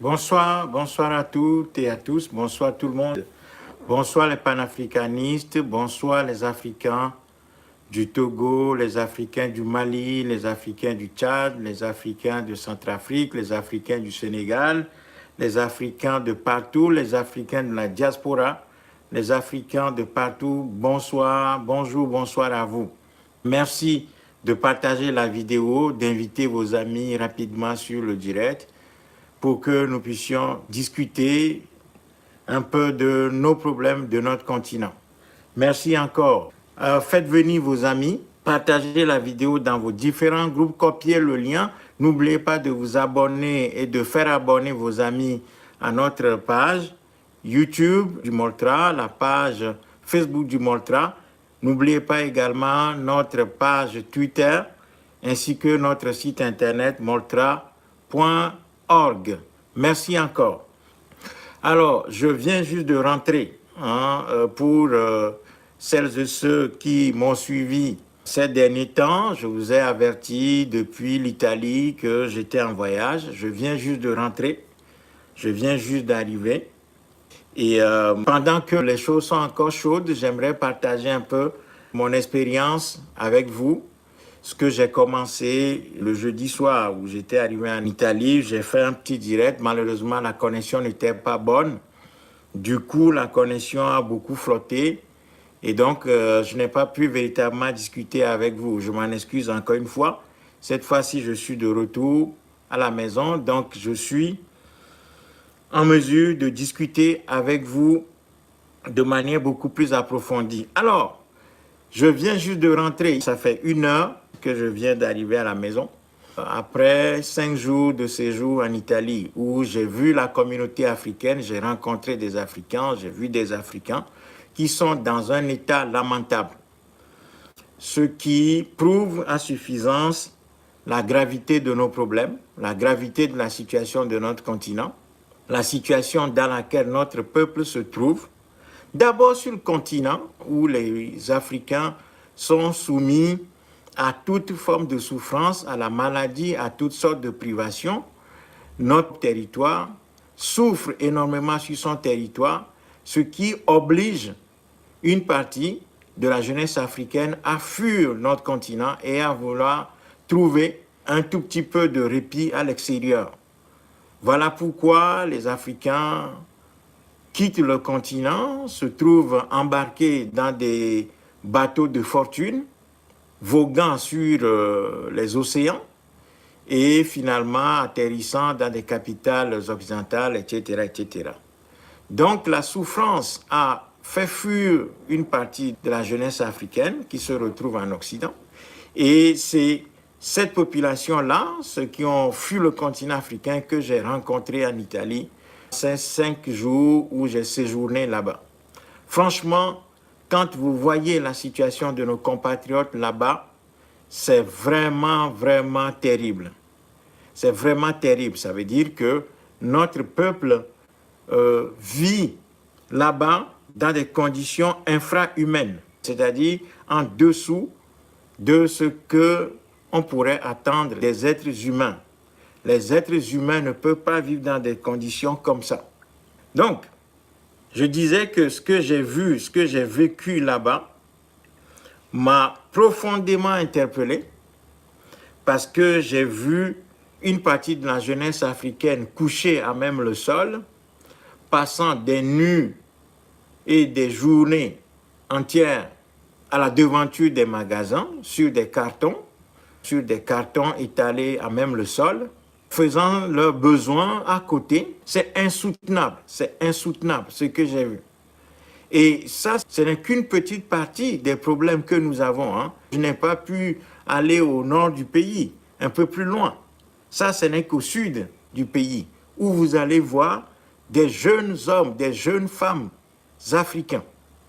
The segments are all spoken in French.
Bonsoir, bonsoir à toutes et à tous, bonsoir tout le monde. Bonsoir les panafricanistes, bonsoir les Africains du Togo, les Africains du Mali, les Africains du Tchad, les Africains de Centrafrique, les Africains du Sénégal, les Africains de partout, les Africains de la diaspora, les Africains de partout. Bonsoir, bonjour, bonsoir à vous. Merci de partager la vidéo, d'inviter vos amis rapidement sur le direct pour que nous puissions discuter un peu de nos problèmes de notre continent. Merci encore. Faites venir vos amis, partagez la vidéo dans vos différents groupes, copiez le lien. N'oubliez pas de vous abonner et de faire abonner vos amis à notre page YouTube du Moltra, la page Facebook du Moltra. N'oubliez pas également notre page Twitter ainsi que notre site internet moltra.org. Merci encore. Alors, je viens juste de rentrer pour celles et ceux qui m'ont suivi ces derniers temps. Je vous ai averti depuis l'Italie que j'étais en voyage. Je viens juste de rentrer. Je viens juste d'arriver. Et pendant que les choses sont encore chaudes, j'aimerais partager un peu mon expérience avec vous. Ce que j'ai commencé le jeudi soir où j'étais arrivé en Italie, j'ai fait un petit direct. Malheureusement, la connexion n'était pas bonne. Du coup, la connexion a beaucoup flotté. Et donc, je n'ai pas pu véritablement discuter avec vous. Je m'en excuse encore une fois. Cette fois-ci, je suis de retour à la maison. Donc, je suis en mesure de discuter avec vous de manière beaucoup plus approfondie. Alors, je viens juste de rentrer. Ça fait 1 heure que je viens d'arriver à la maison. Après 5 jours de séjour en Italie, où j'ai vu la communauté africaine, j'ai rencontré des Africains, j'ai vu des Africains qui sont dans un état lamentable. Ce qui prouve à suffisance la gravité de nos problèmes, la gravité de la situation de notre continent, la situation dans laquelle notre peuple se trouve. D'abord sur le continent où les Africains sont soumis à toute forme de souffrance, à la maladie, à toutes sortes de privations. Notre territoire souffre énormément sur son territoire, ce qui oblige une partie de la jeunesse africaine à fuir notre continent et à vouloir trouver un tout petit peu de répit à l'extérieur. Voilà pourquoi les Africains quittent le continent, se trouvent embarqués dans des bateaux de fortune, voguant sur les océans et finalement atterrissant dans des capitales occidentales, etc., etc. Donc la souffrance a fait fuir une partie de la jeunesse africaine qui se retrouve en Occident. Et c'est cette population-là, ceux qui ont fui le continent africain, que j'ai rencontré en Italie ces 5 jours où j'ai séjourné là-bas. Franchement, quand vous voyez la situation de nos compatriotes là-bas, c'est vraiment, vraiment terrible. C'est vraiment terrible. Ça veut dire que notre peuple vit là-bas dans des conditions infrahumaines, c'est-à-dire en dessous de ce qu'on pourrait attendre des êtres humains. Les êtres humains ne peuvent pas vivre dans des conditions comme ça. Donc, je disais que ce que j'ai vu, ce que j'ai vécu là-bas, m'a profondément interpellé parce que j'ai vu une partie de la jeunesse africaine couchée à même le sol, passant des nuits et des journées entières à la devanture des magasins, sur des cartons étalés à même le sol, faisant leurs besoins à côté. C'est insoutenable ce que j'ai vu. Et ça, ce n'est qu'une petite partie des problèmes que nous avons. Je n'ai pas pu aller au nord du pays, un peu plus loin. Ça, ce n'est qu'au sud du pays, où vous allez voir des jeunes hommes, des jeunes femmes africains,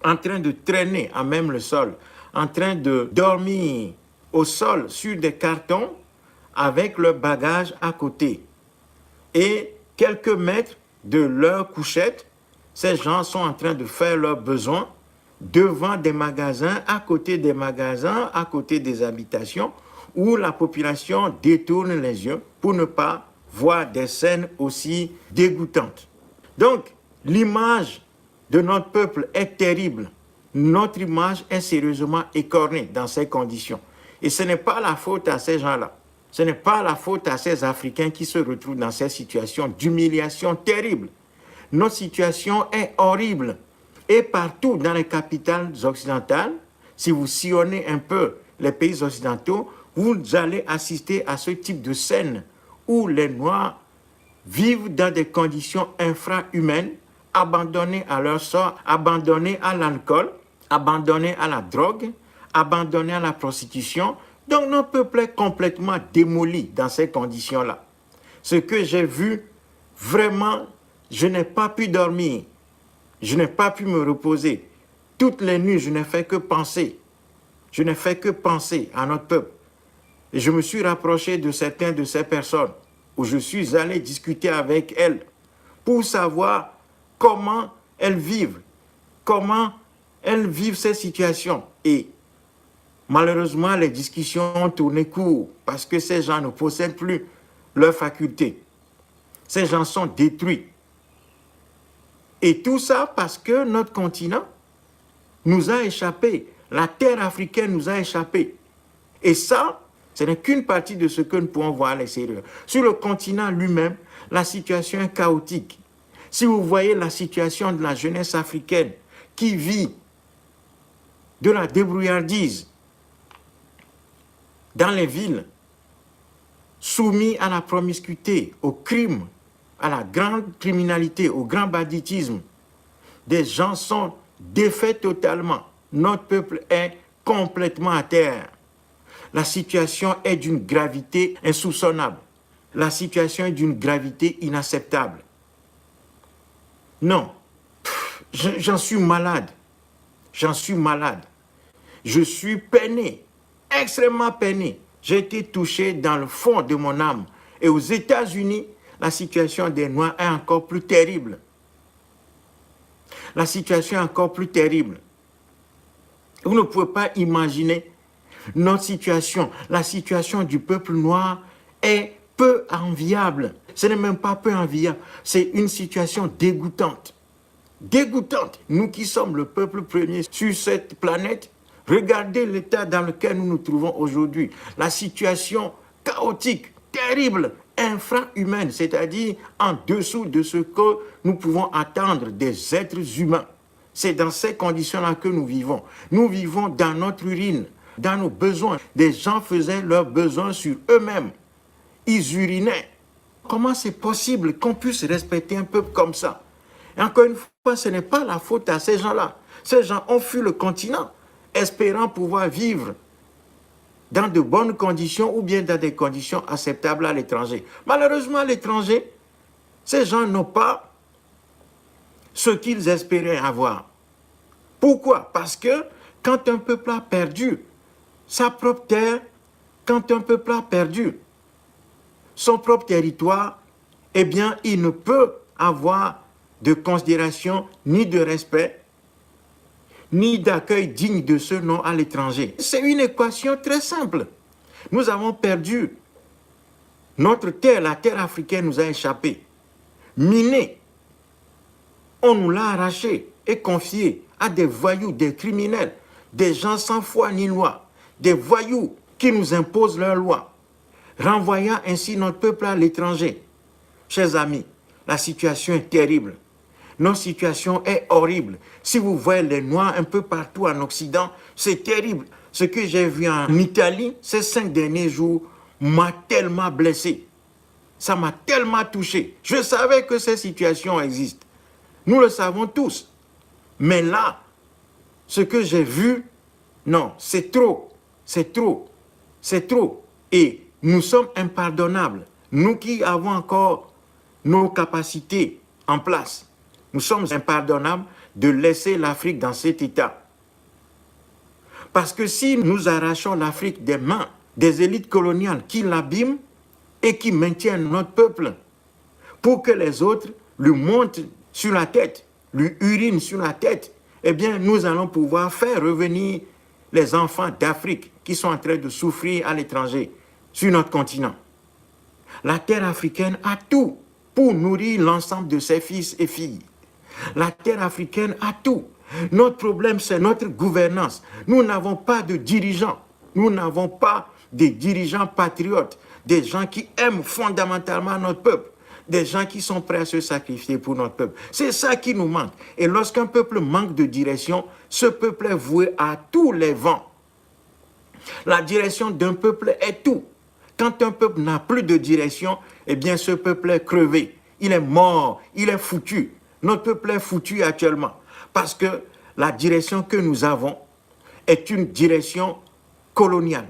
en train de traîner à même le sol, en train de dormir au sol sur des cartons avec leur bagage à côté. Et quelques mètres de leur couchette, ces gens sont en train de faire leurs besoins devant des magasins, à côté des magasins, à côté des habitations, où la population détourne les yeux pour ne pas voir des scènes aussi dégoûtantes. Donc, l'image de notre peuple est terrible. Notre image est sérieusement écornée dans ces conditions. Et ce n'est pas la faute à ces gens-là. Ce n'est pas la faute à ces Africains qui se retrouvent dans ces situations d'humiliation terrible. Notre situation est horrible. Et partout dans les capitales occidentales, si vous sillonnez un peu les pays occidentaux, vous allez assister à ce type de scène où les Noirs vivent dans des conditions infrahumaines, abandonnés à leur sort, abandonnés à l'alcool, abandonnés à la drogue, abandonnés à la prostitution. Donc notre peuple est complètement démoli dans ces conditions-là. Ce que j'ai vu, vraiment, je n'ai pas pu dormir. Je n'ai pas pu me reposer. Toutes les nuits, je n'ai fait que penser. Je n'ai fait que penser à notre peuple. Et je me suis rapproché de certaines de ces personnes où je suis allé discuter avec elles pour savoir comment elles vivent ces situations. Et malheureusement, les discussions ont tourné court parce que ces gens ne possèdent plus leurs facultés. Ces gens sont détruits. Et tout ça parce que notre continent nous a échappé. La terre africaine nous a échappé. Et ça, ce n'est qu'une partie de ce que nous pouvons voir à l'extérieur. Sur le continent lui-même, la situation est chaotique. Si vous voyez la situation de la jeunesse africaine qui vit de la débrouillardise dans les villes, soumis à la promiscuité, au crime, à la grande criminalité, au grand banditisme, des gens sont défaits totalement. Notre peuple est complètement à terre. La situation est d'une gravité insoupçonnable. La situation est d'une gravité inacceptable. Non, j'en suis malade. J'en suis malade. Je suis peiné, extrêmement peiné. J'ai été touché dans le fond de mon âme. Et aux États-Unis, la situation des Noirs est encore plus terrible. La situation est encore plus terrible. Vous ne pouvez pas imaginer notre situation. La situation du peuple noir est peu enviable. Ce n'est même pas peu enviable. C'est une situation dégoûtante. Dégoûtante. Nous qui sommes le peuple premier sur cette planète, regardez l'état dans lequel nous nous trouvons aujourd'hui. La situation chaotique, terrible, infrahumaine, c'est-à-dire en dessous de ce que nous pouvons attendre des êtres humains. C'est dans ces conditions-là que nous vivons. Nous vivons dans notre urine, dans nos besoins. Des gens faisaient leurs besoins sur eux-mêmes. Ils urinaient. Comment c'est possible qu'on puisse respecter un peuple comme ça? Et encore une fois, ce n'est pas la faute à ces gens-là. Ces gens ont fui le continent, espérant pouvoir vivre dans de bonnes conditions ou bien dans des conditions acceptables à l'étranger. Malheureusement, à l'étranger, ces gens n'ont pas ce qu'ils espéraient avoir. Pourquoi? Parce que quand un peuple a perdu sa propre terre, quand un peuple a perdu son propre territoire, eh bien, il ne peut avoir de considération ni de respect, ni d'accueil digne de ce nom à l'étranger. C'est une équation très simple. Nous avons perdu notre terre, la terre africaine nous a échappé. Minée, on nous l'a arrachée et confiée à des voyous, des criminels, des gens sans foi ni loi, des voyous qui nous imposent leurs lois, renvoyant ainsi notre peuple à l'étranger. Chers amis, la situation est terrible. Notre situation est horrible. Si vous voyez les Noirs un peu partout en Occident, c'est terrible. Ce que j'ai vu en Italie, ces 5 derniers jours, m'a tellement blessé. Ça m'a tellement touché. Je savais que ces situations existent. Nous le savons tous. Mais là, ce que j'ai vu, non, c'est trop. C'est trop. C'est trop. Et nous sommes impardonnables. Nous qui avons encore nos capacités en place, nous sommes impardonnables de laisser l'Afrique dans cet état. Parce que si nous arrachons l'Afrique des mains des élites coloniales qui l'abîment et qui maintiennent notre peuple pour que les autres lui montent sur la tête, lui urinent sur la tête, eh bien, nous allons pouvoir faire revenir les enfants d'Afrique qui sont en train de souffrir à l'étranger, sur notre continent. La terre africaine a tout pour nourrir l'ensemble de ses fils et filles. La terre africaine a tout. Notre problème, c'est notre gouvernance. Nous n'avons pas de dirigeants. Nous n'avons pas de dirigeants patriotes, des gens qui aiment fondamentalement notre peuple, des gens qui sont prêts à se sacrifier pour notre peuple. C'est ça qui nous manque. Et lorsqu'un peuple manque de direction, ce peuple est voué à tous les vents. La direction d'un peuple est tout. Quand un peuple n'a plus de direction, eh bien ce peuple est crevé. Il est mort, il est foutu. Notre peuple est foutu actuellement. Parce que la direction que nous avons est une direction coloniale.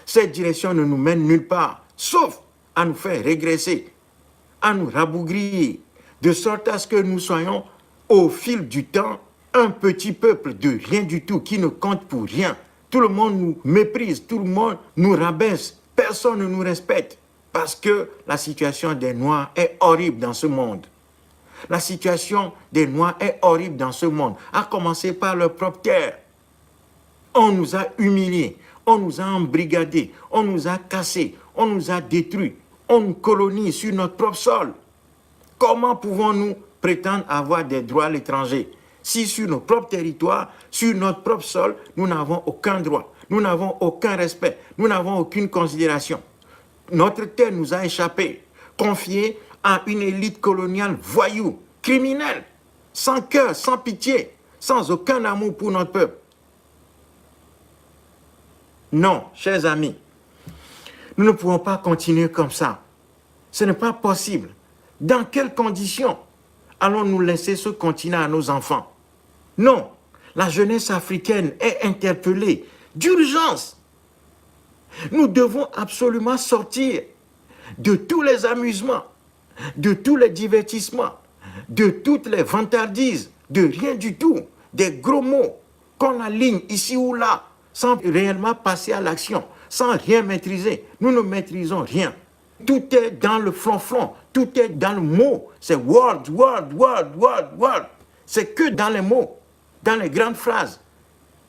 Cette direction ne nous mène nulle part, sauf à nous faire régresser, à nous rabougrir, de sorte à ce que nous soyons, au fil du temps, un petit peuple de rien du tout, qui ne compte pour rien. Tout le monde nous méprise, tout le monde nous rabaisse, personne ne nous respecte, parce que la situation des Noirs est horrible dans ce monde. La situation des Noirs est horrible dans ce monde, à commencer par leur propre terre. On nous a humiliés, on nous a embrigadés, on nous a cassés, on nous a détruits, on nous colonise sur notre propre sol. Comment pouvons-nous prétendre avoir des droits à l'étranger si sur nos propres territoires, sur notre propre sol, nous n'avons aucun droit, nous n'avons aucun respect, nous n'avons aucune considération. Notre terre nous a échappé, confiée à une élite coloniale voyou, criminelle, sans cœur, sans pitié, sans aucun amour pour notre peuple. Non, chers amis, nous ne pouvons pas continuer comme ça. Ce n'est pas possible. Dans quelles conditions allons-nous laisser ce continent à nos enfants? Non, la jeunesse africaine est interpellée d'urgence. Nous devons absolument sortir de tous les amusements, de tous les divertissements, de toutes les vantardises, de rien du tout, des gros mots qu'on aligne ici ou là, sans réellement passer à l'action, sans rien maîtriser. Nous ne maîtrisons rien. Tout est dans le flonflon, tout est dans le mot. C'est word, word, word, word, word. C'est que dans les mots, dans les grandes phrases.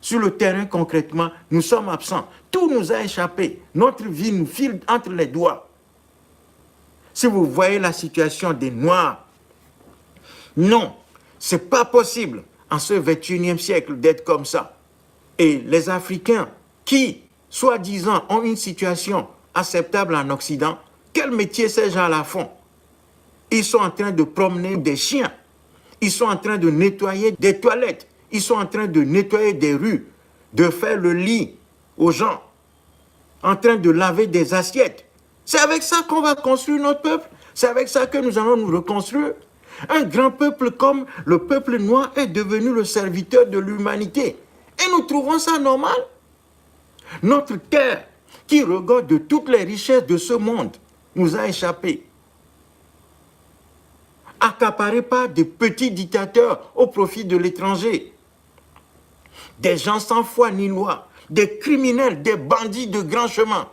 Sur le terrain, concrètement, nous sommes absents. Tout nous a échappé. Notre vie nous file entre les doigts. Si vous voyez la situation des Noirs, non, ce n'est pas possible en ce 21e siècle d'être comme ça. Et les Africains qui, soi-disant, ont une situation acceptable en Occident, quel métier ces gens-là font? Ils sont en train de promener des chiens, ils sont en train de nettoyer des toilettes, ils sont en train de nettoyer des rues, de faire le lit aux gens, en train de laver des assiettes. C'est avec ça qu'on va construire notre peuple, c'est avec ça que nous allons nous reconstruire. Un grand peuple comme le peuple noir est devenu le serviteur de l'humanité. Et nous trouvons ça normal. Notre terre, qui regorge de toutes les richesses de ce monde, nous a échappé. Accaparé par des petits dictateurs au profit de l'étranger. Des gens sans foi ni loi, des criminels, des bandits de grand chemin,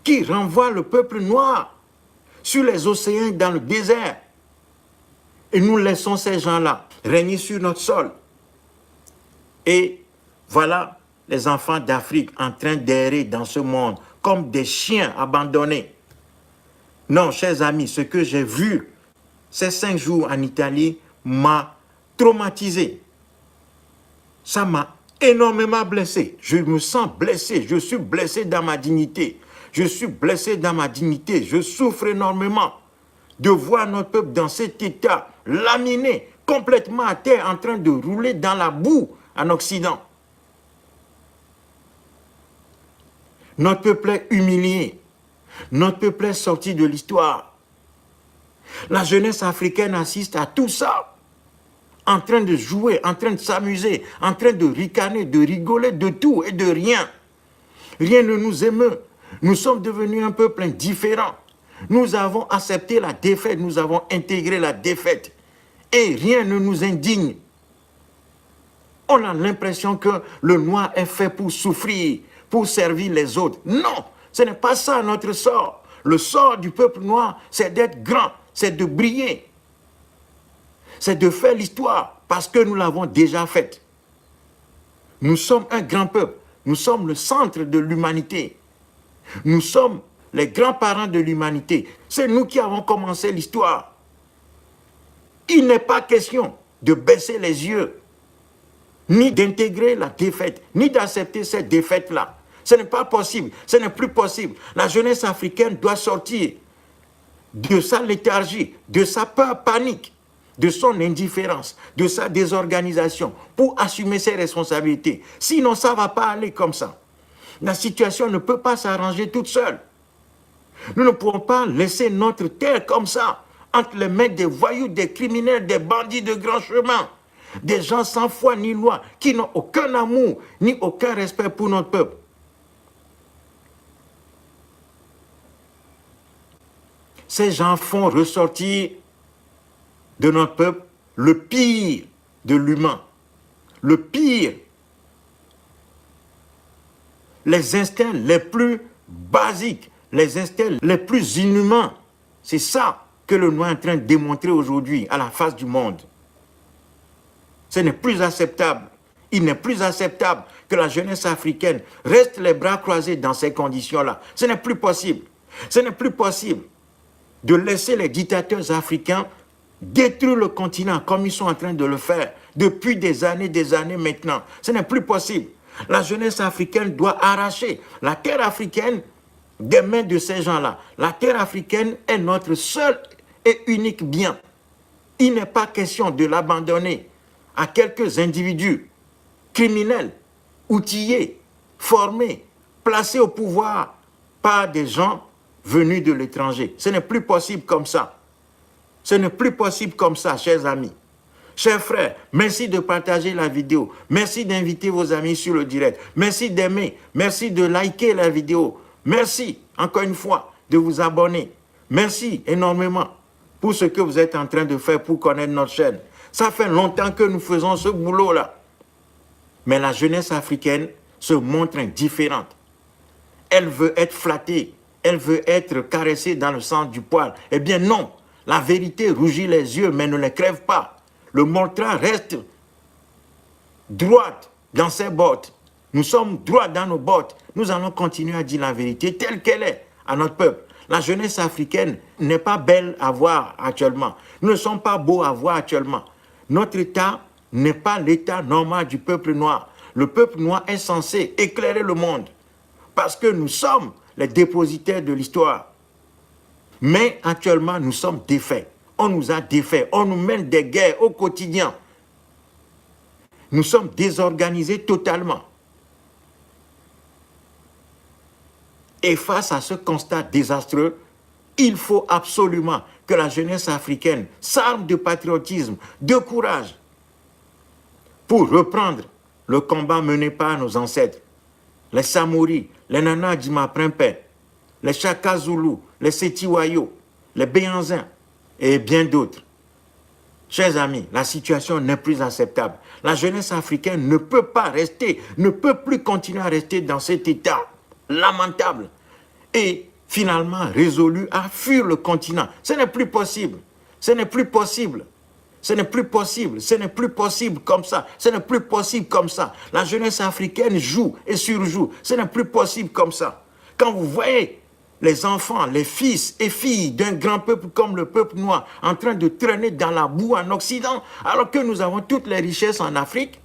qui renvoient le peuple noir sur les océans dans le désert. Et nous laissons ces gens-là régner sur notre sol. Et voilà les enfants d'Afrique en train d'errer dans ce monde comme des chiens abandonnés. Non, chers amis, ce que j'ai vu ces 5 jours en Italie m'a traumatisé. Ça m'a énormément blessé. Je me sens blessé. Je suis blessé dans ma dignité. Je suis blessé dans ma dignité. Je souffre énormément de voir notre peuple dans cet état laminé, complètement à terre, en train de rouler dans la boue en Occident. Notre peuple est humilié. Notre peuple est sorti de l'histoire. La jeunesse africaine assiste à tout ça, en train de jouer, en train de s'amuser, en train de ricaner, de rigoler de tout et de rien. Rien ne nous émeut. Nous sommes devenus un peuple indifférent. Nous avons accepté la défaite, nous avons intégré la défaite. Et rien ne nous indigne. On a l'impression que le noir est fait pour souffrir, pour servir les autres. Non, ce n'est pas ça notre sort. Le sort du peuple noir, c'est d'être grand, c'est de briller. C'est de faire l'histoire parce que nous l'avons déjà faite. Nous sommes un grand peuple. Nous sommes le centre de l'humanité. Nous sommes les grands-parents de l'humanité. C'est nous qui avons commencé l'histoire. Il n'est pas question de baisser les yeux, ni d'intégrer la défaite, ni d'accepter cette défaite-là. Ce n'est pas possible, ce n'est plus possible. La jeunesse africaine doit sortir de sa léthargie, de sa peur panique, de son indifférence, de sa désorganisation, pour assumer ses responsabilités. Sinon, ça ne va pas aller comme ça. La situation ne peut pas s'arranger toute seule. Nous ne pouvons pas laisser notre terre comme ça, entre les mains des voyous, des criminels, des bandits de grand chemin, des gens sans foi ni loi, qui n'ont aucun amour, ni aucun respect pour notre peuple. Ces gens font ressortir de notre peuple le pire de l'humain, le pire, les instincts les plus basiques, les instincts les plus inhumains. C'est ça que le noir est en train de démontrer aujourd'hui à la face du monde. Ce n'est plus acceptable. Il n'est plus acceptable que la jeunesse africaine reste les bras croisés dans ces conditions-là. Ce n'est plus possible. Ce n'est plus possible de laisser les dictateurs africains détruire le continent comme ils sont en train de le faire depuis des années maintenant. Ce n'est plus possible. La jeunesse africaine doit arracher la terre africaine des mains de ces gens-là. La terre africaine est notre seul et unique bien. Il n'est pas question de l'abandonner à quelques individus criminels, outillés, formés, placés au pouvoir par des gens venus de l'étranger. Ce n'est plus possible comme ça. Ce n'est plus possible comme ça, chers amis. Chers frères, merci de partager la vidéo. Merci d'inviter vos amis sur le direct. Merci d'aimer. Merci de liker la vidéo. Merci, encore une fois, de vous abonner. Merci énormément pour ce que vous êtes en train de faire pour connaître notre chaîne. Ça fait longtemps que nous faisons ce boulot-là. Mais la jeunesse africaine se montre indifférente. Elle veut être flattée. Elle veut être caressée dans le sens du poil. Eh bien non, la vérité rougit les yeux, mais ne les crève pas. Le montra reste droit dans ses bottes. Nous sommes droits dans nos bottes. Nous allons continuer à dire la vérité telle qu'elle est à notre peuple. La jeunesse africaine n'est pas belle à voir actuellement. Nous ne sommes pas beaux à voir actuellement. Notre État n'est pas l'état normal du peuple noir. Le peuple noir est censé éclairer le monde parce que nous sommes les dépositaires de l'histoire. Mais actuellement, nous sommes défaits. On nous a défaits. On nous mène des guerres au quotidien. Nous sommes désorganisés totalement. Et face à ce constat désastreux, il faut absolument que la jeunesse africaine s'arme de patriotisme, de courage, pour reprendre le combat mené par nos ancêtres. Les Samori, les Nana Djima Prempeh, les Chaka Zulu, les Setiwayo, les Béanzins et bien d'autres. Chers amis, la situation n'est plus acceptable. La jeunesse africaine ne peut pas rester, ne peut plus continuer à rester dans cet état lamentable et finalement résolu à fuir le continent. Ce n'est plus possible. Ce n'est plus possible. Ce n'est plus possible. Ce n'est plus possible comme ça. Ce n'est plus possible comme ça. La jeunesse africaine joue et surjoue. Ce n'est plus possible comme ça. Quand vous voyez les enfants, les fils et filles d'un grand peuple comme le peuple noir en train de traîner dans la boue en Occident, alors que nous avons toutes les richesses en Afrique,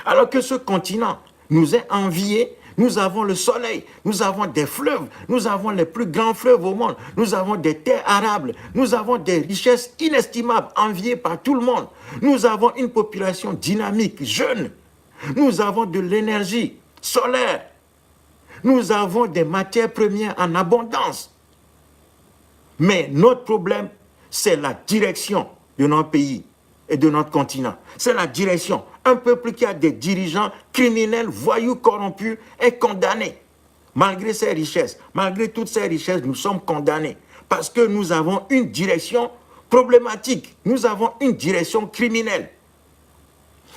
alors que ce continent nous est envié, nous avons le soleil, nous avons des fleuves, nous avons les plus grands fleuves au monde, nous avons des terres arables, nous avons des richesses inestimables enviées par tout le monde. Nous avons une population dynamique, jeune, nous avons de l'énergie solaire, nous avons des matières premières en abondance. Mais notre problème, c'est la direction de notre pays et de notre continent. C'est la direction. Un peuple qui a des dirigeants criminels, voyous, corrompus, est condamné. Malgré ses richesses, malgré toutes ces richesses, nous sommes condamnés. Parce que nous avons une direction problématique. Nous avons une direction criminelle.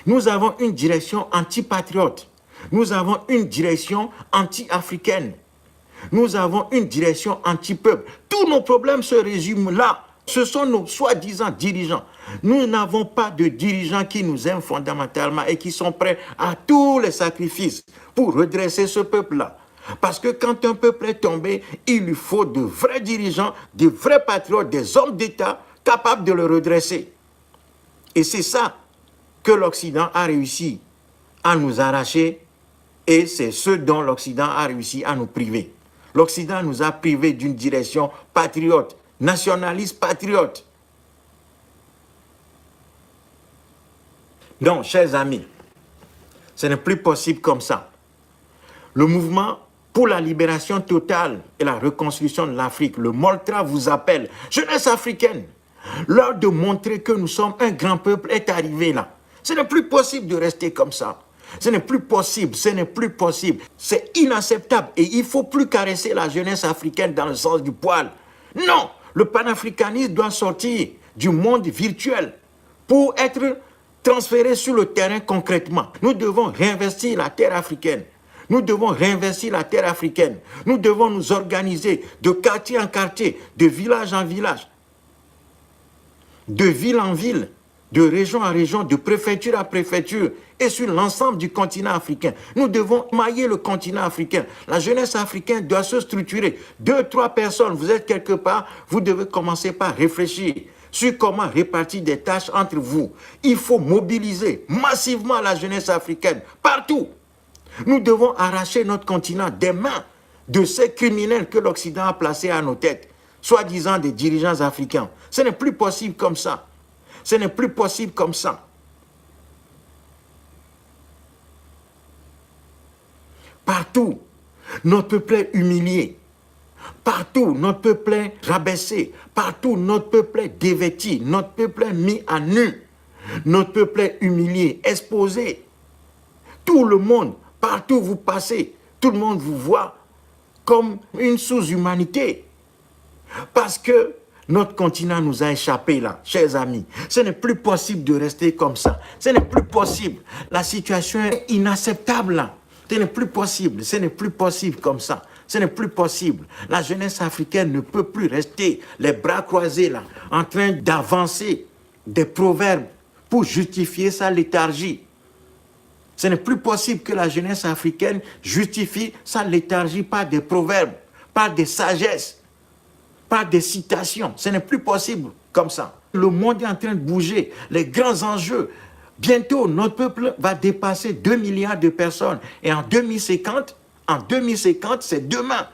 Nous avons une direction antipatriote. Nous avons une direction anti-africaine. Nous avons une direction anti-peuple. Tous nos problèmes se résument là. Ce sont nos soi-disant dirigeants. Nous n'avons pas de dirigeants qui nous aiment fondamentalement et qui sont prêts à tous les sacrifices pour redresser ce peuple-là. Parce que quand un peuple est tombé, il lui faut de vrais dirigeants, de vrais patriotes, des hommes d'État capables de le redresser. Et c'est ça que l'Occident a réussi à nous arracher et c'est ce dont l'Occident a réussi à nous priver. L'Occident nous a privés d'une direction patriote, nationaliste patriote. Donc, chers amis, ce n'est plus possible comme ça. Le mouvement pour la libération totale et la reconstruction de l'Afrique, le MOLTRA vous appelle, jeunesse africaine, l'heure de montrer que nous sommes un grand peuple est arrivée là. Ce n'est plus possible de rester comme ça. Ce n'est plus possible, ce n'est plus possible. C'est inacceptable et il ne faut plus caresser la jeunesse africaine dans le sens du poil. Non, le panafricanisme doit sortir du monde virtuel pour être transféré sur le terrain concrètement. Nous devons réinvestir la terre africaine. Nous devons réinvestir la terre africaine. Nous devons nous organiser de quartier en quartier, de village en village, de ville en ville, de région en région, de préfecture à préfecture et sur l'ensemble du continent africain. Nous devons mailler le continent africain. La jeunesse africaine doit se structurer. 2, 3 personnes, vous êtes quelque part, vous devez commencer par réfléchir sur comment répartir des tâches entre vous. Il faut mobiliser massivement la jeunesse africaine partout. Nous devons arracher notre continent des mains de ces criminels que l'Occident a placés à nos têtes, soi-disant des dirigeants africains. Ce n'est plus possible comme ça. Ce n'est plus possible comme ça. Partout, notre peuple est humilié. Partout, notre peuple est rabaissé. Partout, notre peuple est dévêti. Notre peuple est mis à nu. Notre peuple est humilié, exposé. Tout le monde, partout où vous passez, tout le monde vous voit comme une sous-humanité. Parce que notre continent nous a échappé là, chers amis. Ce n'est plus possible de rester comme ça. Ce n'est plus possible. La situation est inacceptable là. Ce n'est plus possible comme ça. Ce n'est plus possible. La jeunesse africaine ne peut plus rester les bras croisés là, en train d'avancer des proverbes pour justifier sa léthargie. Ce n'est plus possible que la jeunesse africaine justifie sa léthargie par des proverbes, par des sagesses, par des citations. Ce n'est plus possible comme ça. Le monde est en train de bouger. Les grands enjeux. Bientôt, notre peuple va dépasser 2 milliards de personnes. Et en 2050, c'est demain.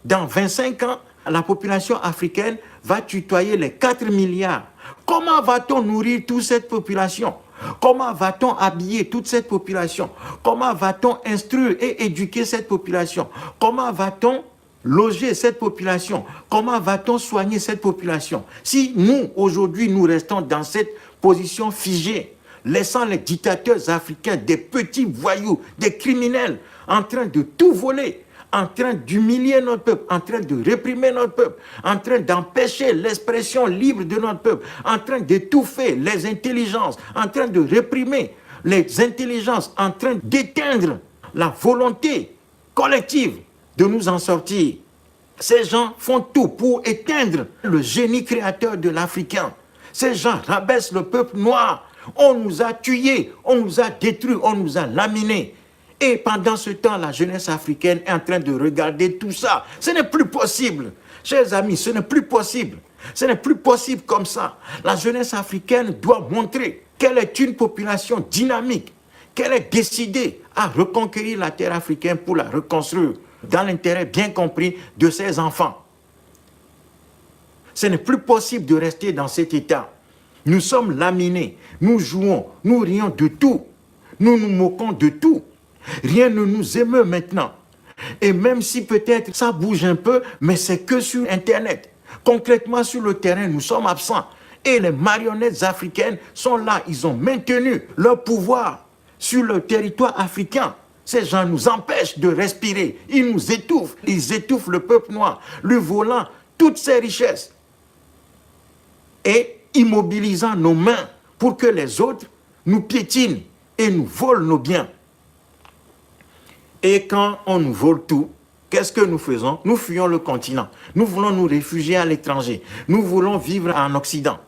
Dans 25 ans, la population africaine va tutoyer les 4 milliards. Comment va-t-on nourrir toute cette population? Comment va-t-on habiller toute cette population? Comment va-t-on instruire et éduquer cette population? Comment va-t-on loger cette population? Comment va-t-on soigner cette population? Si nous, aujourd'hui, nous restons dans cette position figée, laissant les dictateurs africains, des petits voyous, des criminels, en train de tout voler, en train d'humilier notre peuple, en train de réprimer notre peuple, en train d'empêcher l'expression libre de notre peuple, en train d'étouffer les intelligences, en train de réprimer les intelligences, en train d'éteindre la volonté collective de nous en sortir. Ces gens font tout pour éteindre le génie créateur de l'Africain. Ces gens rabaissent le peuple noir. On nous a tués, on nous a détruits, on nous a laminés. Et pendant ce temps, la jeunesse africaine est en train de regarder tout ça. Ce n'est plus possible. Chers amis, ce n'est plus possible. Ce n'est plus possible comme ça. La jeunesse africaine doit montrer qu'elle est une population dynamique, qu'elle est décidée à reconquérir la terre africaine pour la reconstruire dans l'intérêt bien compris de ses enfants. Ce n'est plus possible de rester dans cet état. Nous sommes laminés, nous jouons, nous rions de tout, nous nous moquons de tout. Rien ne nous émeut maintenant. Et même si peut-être ça bouge un peu, mais c'est que sur Internet. Concrètement, sur le terrain, nous sommes absents. Et les marionnettes africaines sont là. Ils ont maintenu leur pouvoir sur le territoire africain. Ces gens nous empêchent de respirer. Ils nous étouffent. Ils étouffent le peuple noir, lui volant toutes ses richesses. Et immobilisant nos mains pour que les autres nous piétinent et nous volent nos biens. Et quand on nous vole tout, qu'est-ce que nous faisons? Nous fuyons le continent. Nous voulons nous réfugier à l'étranger. Nous voulons vivre en Occident.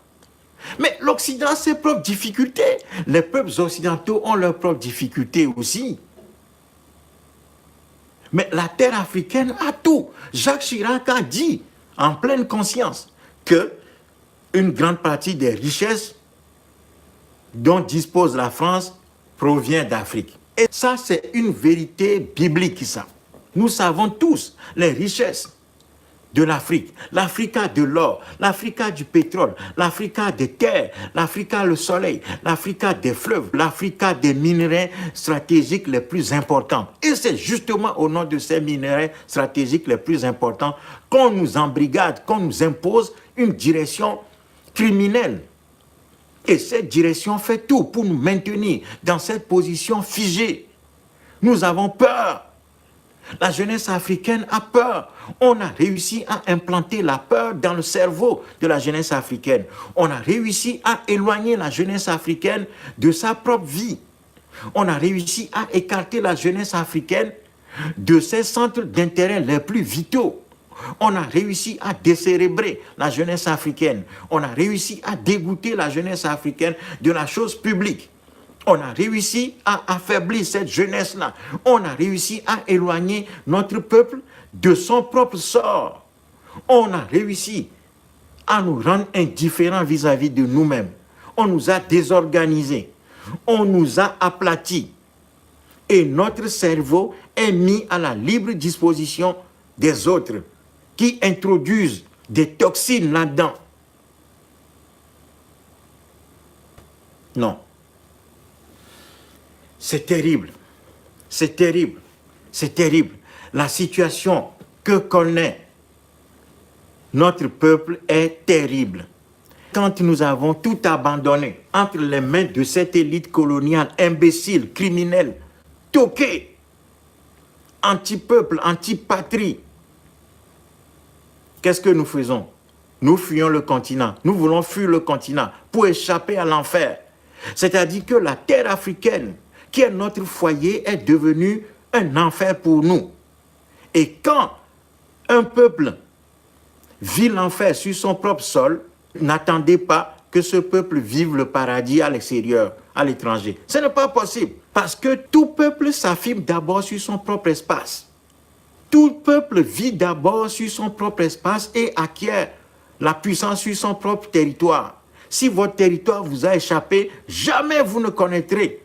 Mais l'Occident a ses propres difficultés. Les peuples occidentaux ont leurs propres difficultés aussi. Mais la terre africaine a tout. Jacques Chirac a dit, en pleine conscience, que une grande partie des richesses dont dispose la France provient d'Afrique. Et ça, c'est une vérité biblique, ça. Nous savons tous les richesses de l'Afrique. L'Afrique a de l'or, l'Afrique a du pétrole, l'Afrique a des terres, l'Afrique a le soleil, l'Afrique a des fleuves, l'Afrique a des minerais stratégiques les plus importants. Et c'est justement au nom de ces minerais stratégiques les plus importants qu'on nous embrigade, qu'on nous impose une direction criminelle. Et cette direction fait tout pour nous maintenir dans cette position figée. Nous avons peur. La jeunesse africaine a peur. On a réussi à implanter la peur dans le cerveau de la jeunesse africaine. On a réussi à éloigner la jeunesse africaine de sa propre vie. On a réussi à écarter la jeunesse africaine de ses centres d'intérêt les plus vitaux. On a réussi à décérébrer la jeunesse africaine. On a réussi à dégoûter la jeunesse africaine de la chose publique. On a réussi à affaiblir cette jeunesse-là. On a réussi à éloigner notre peuple de son propre sort. On a réussi à nous rendre indifférents vis-à-vis de nous-mêmes. On nous a désorganisés. On nous a aplatis. Et notre cerveau est mis à la libre disposition des autres qui introduisent des toxines là-dedans. Non. C'est terrible, c'est terrible, c'est terrible. La situation que connaît notre peuple est terrible. Quand nous avons tout abandonné entre les mains de cette élite coloniale imbécile, criminelle, toquée, anti-peuple, anti-patrie, qu'est-ce que nous faisons? Nous fuyons le continent. Nous voulons fuir le continent pour échapper à l'enfer. C'est-à-dire que la terre africaine, qui est notre foyer, est devenu un enfer pour nous. Et quand un peuple vit l'enfer sur son propre sol, n'attendez pas que ce peuple vive le paradis à l'extérieur, à l'étranger. Ce n'est pas possible, parce que tout peuple s'affirme d'abord sur son propre espace. Tout peuple vit d'abord sur son propre espace et acquiert la puissance sur son propre territoire. Si votre territoire vous a échappé, jamais vous ne connaîtrez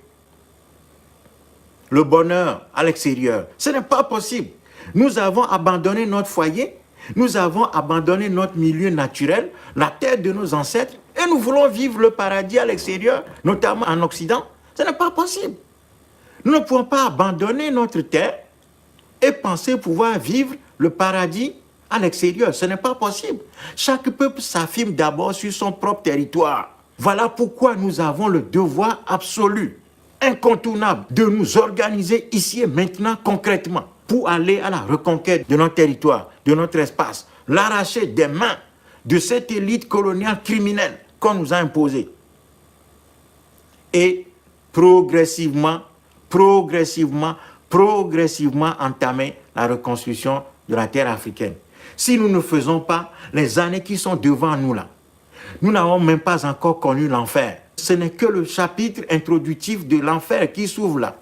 le bonheur à l'extérieur. Ce n'est pas possible. Nous avons abandonné notre foyer, nous avons abandonné notre milieu naturel, la terre de nos ancêtres, et nous voulons vivre le paradis à l'extérieur, notamment en Occident. Ce n'est pas possible. Nous ne pouvons pas abandonner notre terre et penser pouvoir vivre le paradis à l'extérieur. Ce n'est pas possible. Chaque peuple s'affirme d'abord sur son propre territoire. Voilà pourquoi nous avons le devoir absolu, incontournable, de nous organiser ici et maintenant concrètement pour aller à la reconquête de notre territoire, de notre espace, l'arracher des mains de cette élite coloniale criminelle qu'on nous a imposée. Et progressivement entamer la reconstruction de la terre africaine. Si nous ne faisons pas les années qui sont devant nous là, nous n'avons même pas encore connu l'enfer. Ce n'est que le chapitre introductif de l'enfer qui s'ouvre là.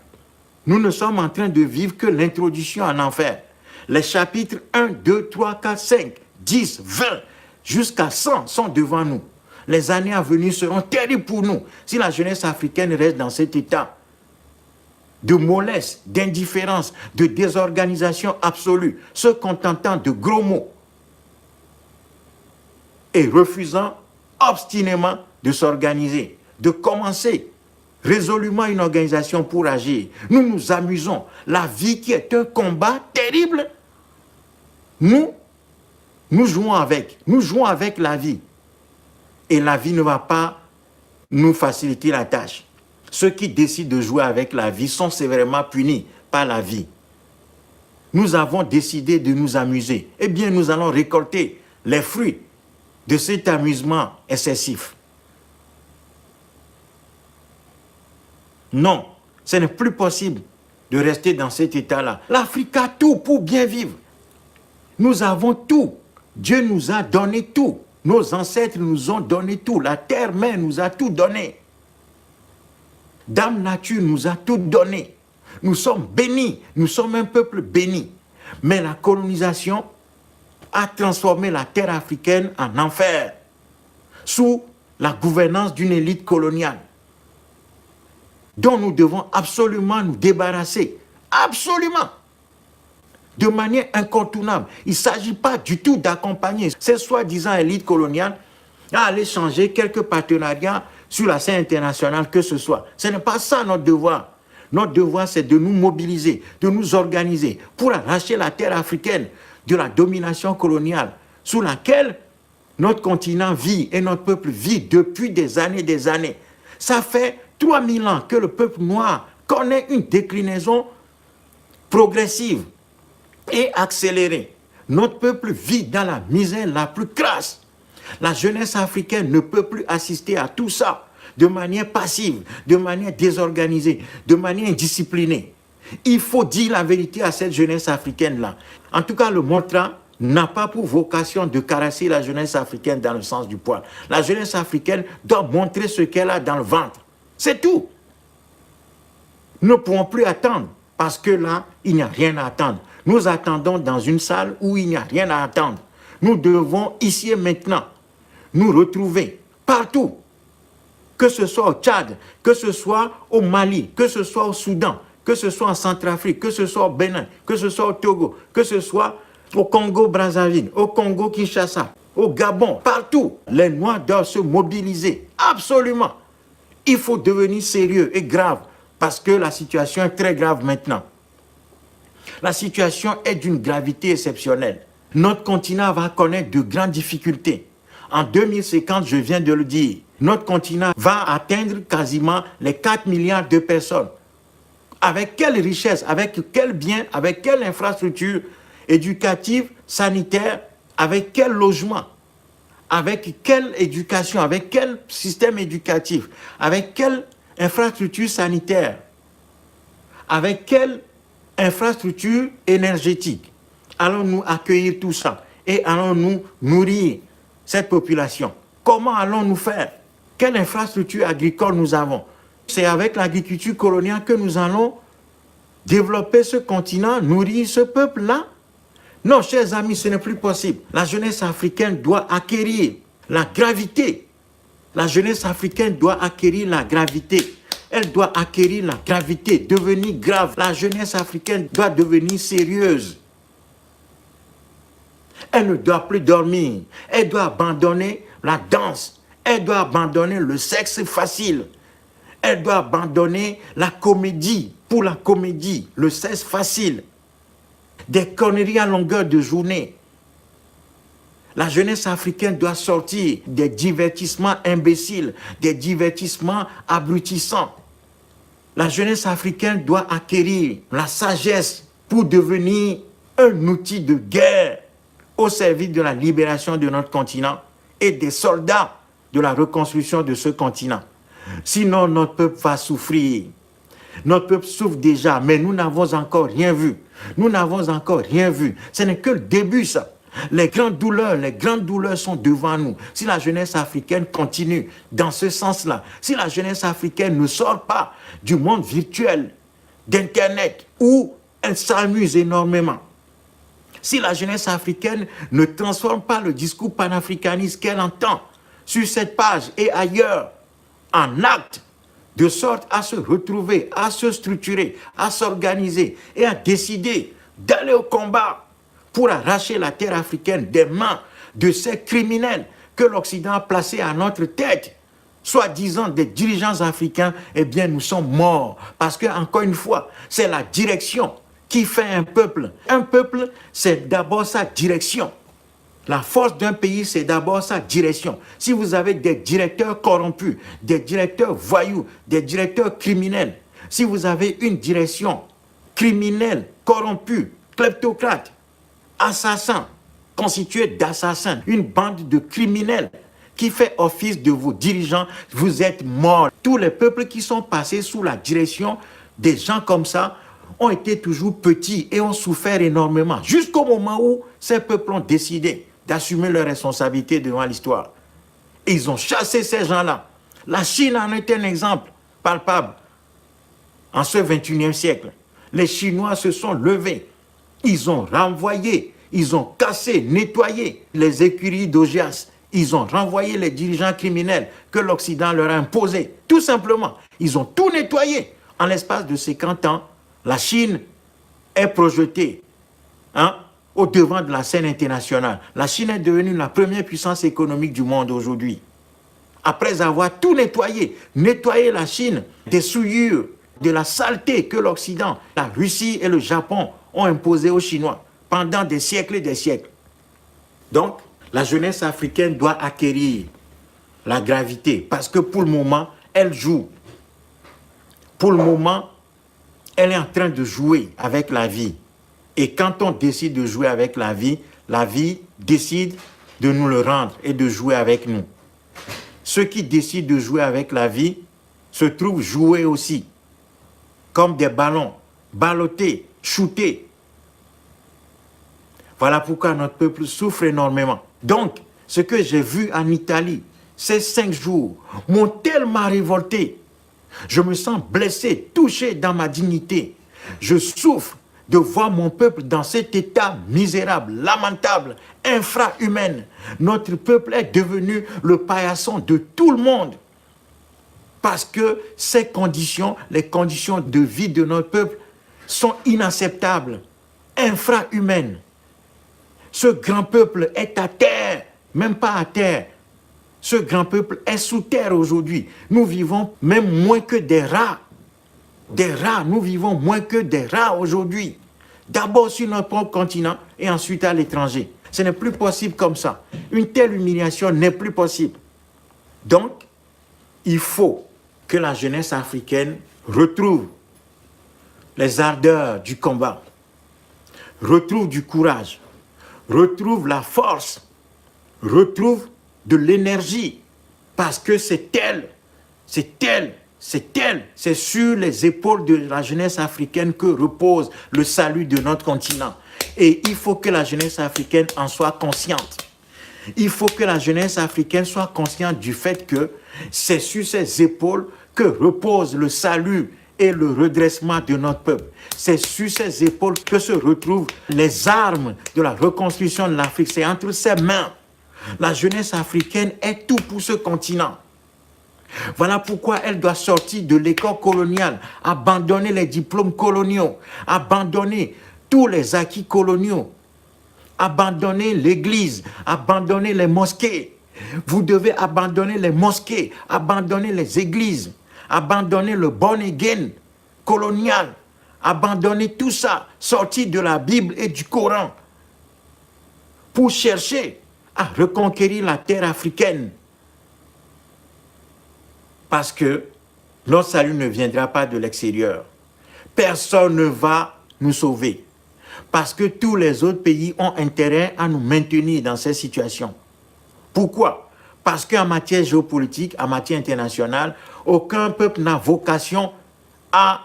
Nous ne sommes en train de vivre que l'introduction en enfer. Les chapitres 1, 2, 3, 4, 5, 10, 20, jusqu'à 100 sont devant nous. Les années à venir seront terribles pour nous si la jeunesse africaine reste dans cet état de mollesse, d'indifférence, de désorganisation absolue, se contentant de gros mots et refusant obstinément de s'organiser, de commencer résolument une organisation pour agir. Nous nous amusons. La vie qui est un combat terrible, nous jouons avec la vie. Et la vie ne va pas nous faciliter la tâche. Ceux qui décident de jouer avec la vie sont sévèrement punis par la vie. Nous avons décidé de nous amuser. Eh bien, nous allons récolter les fruits de cet amusement excessif. Non, ce n'est plus possible de rester dans cet état-là. L'Afrique a tout pour bien vivre. Nous avons tout. Dieu nous a donné tout. Nos ancêtres nous ont donné tout. La terre-mère nous a tout donné. Dame Nature nous a tout donné. Nous sommes bénis, nous sommes un peuple béni. Mais la colonisation a transformé la terre africaine en enfer, sous la gouvernance d'une élite coloniale, dont nous devons absolument nous débarrasser. Absolument. De manière incontournable. Il ne s'agit pas du tout d'accompagner ces soi-disant élites coloniales à aller changer quelques partenariats sur la scène internationale que ce soit. Ce n'est pas ça notre devoir. Notre devoir, c'est de nous mobiliser, de nous organiser pour arracher la terre africaine de la domination coloniale sous laquelle notre continent vit et notre peuple vit depuis des années, des années. Ça fait 3000 ans que le peuple noir connaît une déclinaison progressive et accélérée. Notre peuple vit dans la misère la plus crasse. La jeunesse africaine ne peut plus assister à tout ça de manière passive, de manière désorganisée, de manière indisciplinée. Il faut dire la vérité à cette jeunesse africaine-là. En tout cas, le Montra n'a pas pour vocation de caresser la jeunesse africaine dans le sens du poil. La jeunesse africaine doit montrer ce qu'elle a dans le ventre. C'est tout. Nous ne pouvons plus attendre parce que là, il n'y a rien à attendre. Nous attendons dans une salle où il n'y a rien à attendre. Nous devons ici et maintenant nous retrouver partout. Que ce soit au Tchad, que ce soit au Mali, que ce soit au Soudan, que ce soit en Centrafrique, que ce soit au Bénin, que ce soit au Togo, que ce soit au Congo-Brazzaville, au Congo-Kinshasa, au Gabon, partout. Les Noirs doivent se mobiliser, absolument. Il faut devenir sérieux et grave, parce que la situation est très grave maintenant. La situation est d'une gravité exceptionnelle. Notre continent va connaître de grandes difficultés. En 2050, je viens de le dire, notre continent va atteindre quasiment les 4 milliards de personnes. Avec quelle richesse, avec quel bien, avec quelle infrastructure éducative, sanitaire, avec quel logement, avec quelle éducation, avec quel système éducatif, avec quelle infrastructure sanitaire, avec quelle infrastructure énergétique allons-nous accueillir tout ça et allons-nous nourrir cette population? Comment allons-nous faire? Quelle infrastructure agricole nous avons? C'est avec l'agriculture coloniale que nous allons développer ce continent, nourrir ce peuple-là? Non, chers amis, ce n'est plus possible. La jeunesse africaine doit acquérir la gravité. La jeunesse africaine doit acquérir la gravité. Elle doit acquérir la gravité, devenir grave. La jeunesse africaine doit devenir sérieuse. Elle ne doit plus dormir. Elle doit abandonner la danse. Elle doit abandonner le sexe facile. Elle doit abandonner la comédie. Pour la comédie, le sexe facile. Des conneries à longueur de journée. La jeunesse africaine doit sortir des divertissements imbéciles, des divertissements abrutissants. La jeunesse africaine doit acquérir la sagesse pour devenir un outil de guerre au service de la libération de notre continent et des soldats de la reconstruction de ce continent. Sinon, notre peuple va souffrir. Notre peuple souffre déjà, mais nous n'avons encore rien vu. Nous n'avons encore rien vu. Ce n'est que le début, ça. Les grandes douleurs sont devant nous. Si la jeunesse africaine continue dans ce sens-là, si la jeunesse africaine ne sort pas du monde virtuel d'Internet où elle s'amuse énormément, si la jeunesse africaine ne transforme pas le discours panafricaniste qu'elle entend sur cette page et ailleurs en acte, de sorte à se retrouver, à se structurer, à s'organiser et à décider d'aller au combat pour arracher la terre africaine des mains de ces criminels que l'Occident a placés à notre tête, soi-disant des dirigeants africains, eh bien nous sommes morts. Parce que, encore une fois, c'est la direction qui fait un peuple. Un peuple, c'est d'abord sa direction. La force d'un pays, c'est d'abord sa direction. Si vous avez des directeurs corrompus, des directeurs voyous, des directeurs criminels, si vous avez une direction criminelle, corrompue, kleptocrate, assassin, constituée d'assassins, une bande de criminels qui fait office de vos dirigeants, vous êtes morts. Tous les peuples qui sont passés sous la direction des gens comme ça ont été toujours petits et ont souffert énormément, jusqu'au moment où ces peuples ont décidé d'assumer leurs responsabilités devant l'histoire. Et ils ont chassé ces gens-là. La Chine en est un exemple palpable en ce 21e siècle. les Chinois se sont levés. Ils ont renvoyé, ils ont cassé, nettoyé les écuries d'Augias. Ils ont renvoyé les dirigeants criminels que l'Occident leur a imposés. Tout simplement, ils ont tout nettoyé. En l'espace de 50 ans, la Chine est projetée au devant de la scène internationale. La Chine est devenue la première puissance économique du monde aujourd'hui. Après avoir tout nettoyé, nettoyé la Chine des souillures, de la saleté que l'Occident, la Russie et le Japon ont imposé aux Chinois pendant des siècles et des siècles. Donc, la jeunesse africaine doit acquérir la gravité parce que pour le moment, elle joue. Pour le moment, elle est en train de jouer avec la vie. Et quand on décide de jouer avec la vie décide de nous le rendre et de jouer avec nous. Ceux qui décident de jouer avec la vie se trouvent joués aussi, comme des ballons, ballottés, shootés. Voilà pourquoi notre peuple souffre énormément. Donc, ce que j'ai vu en Italie, ces 5 jours, m'ont tellement révolté. Je me sens blessé, touché dans ma dignité. Je souffre de voir mon peuple dans cet état misérable, lamentable, infra-humain. Notre peuple est devenu le paillasson de tout le monde. Parce que ces conditions, les conditions de vie de notre peuple sont inacceptables, infra-humaines. Ce grand peuple est à terre, même pas à terre. Ce grand peuple est sous terre aujourd'hui. Nous vivons même moins que des rats. Des rats, nous vivons moins que des rats aujourd'hui. D'abord sur notre propre continent et ensuite à l'étranger. Ce n'est plus possible comme ça. Une telle humiliation n'est plus possible. Donc, il faut que la jeunesse africaine retrouve les ardeurs du combat, retrouve du courage, retrouve la force, retrouve de l'énergie, parce que c'est sur les épaules de la jeunesse africaine que repose le salut de notre continent. Et il faut que la jeunesse africaine en soit consciente. Il faut que la jeunesse africaine soit consciente du fait que c'est sur ses épaules que repose le salut et le redressement de notre peuple. C'est sur ses épaules que se retrouvent les armes de la reconstruction de l'Afrique. C'est entre ses mains. La jeunesse africaine est tout pour ce continent. Voilà pourquoi elle doit sortir de l'école coloniale, abandonner les diplômes coloniaux, abandonner tous les acquis coloniaux, abandonner l'église, abandonner les mosquées. Vous devez abandonner les mosquées, abandonner les églises, abandonner le born again colonial, abandonner tout ça, sortir de la Bible et du Coran pour chercher à reconquérir la terre africaine. Parce que notre salut ne viendra pas de l'extérieur. Personne ne va nous sauver. Parce que tous les autres pays ont intérêt à nous maintenir dans cette situation. Pourquoi? Parce qu'en matière géopolitique, en matière internationale, aucun peuple n'a vocation à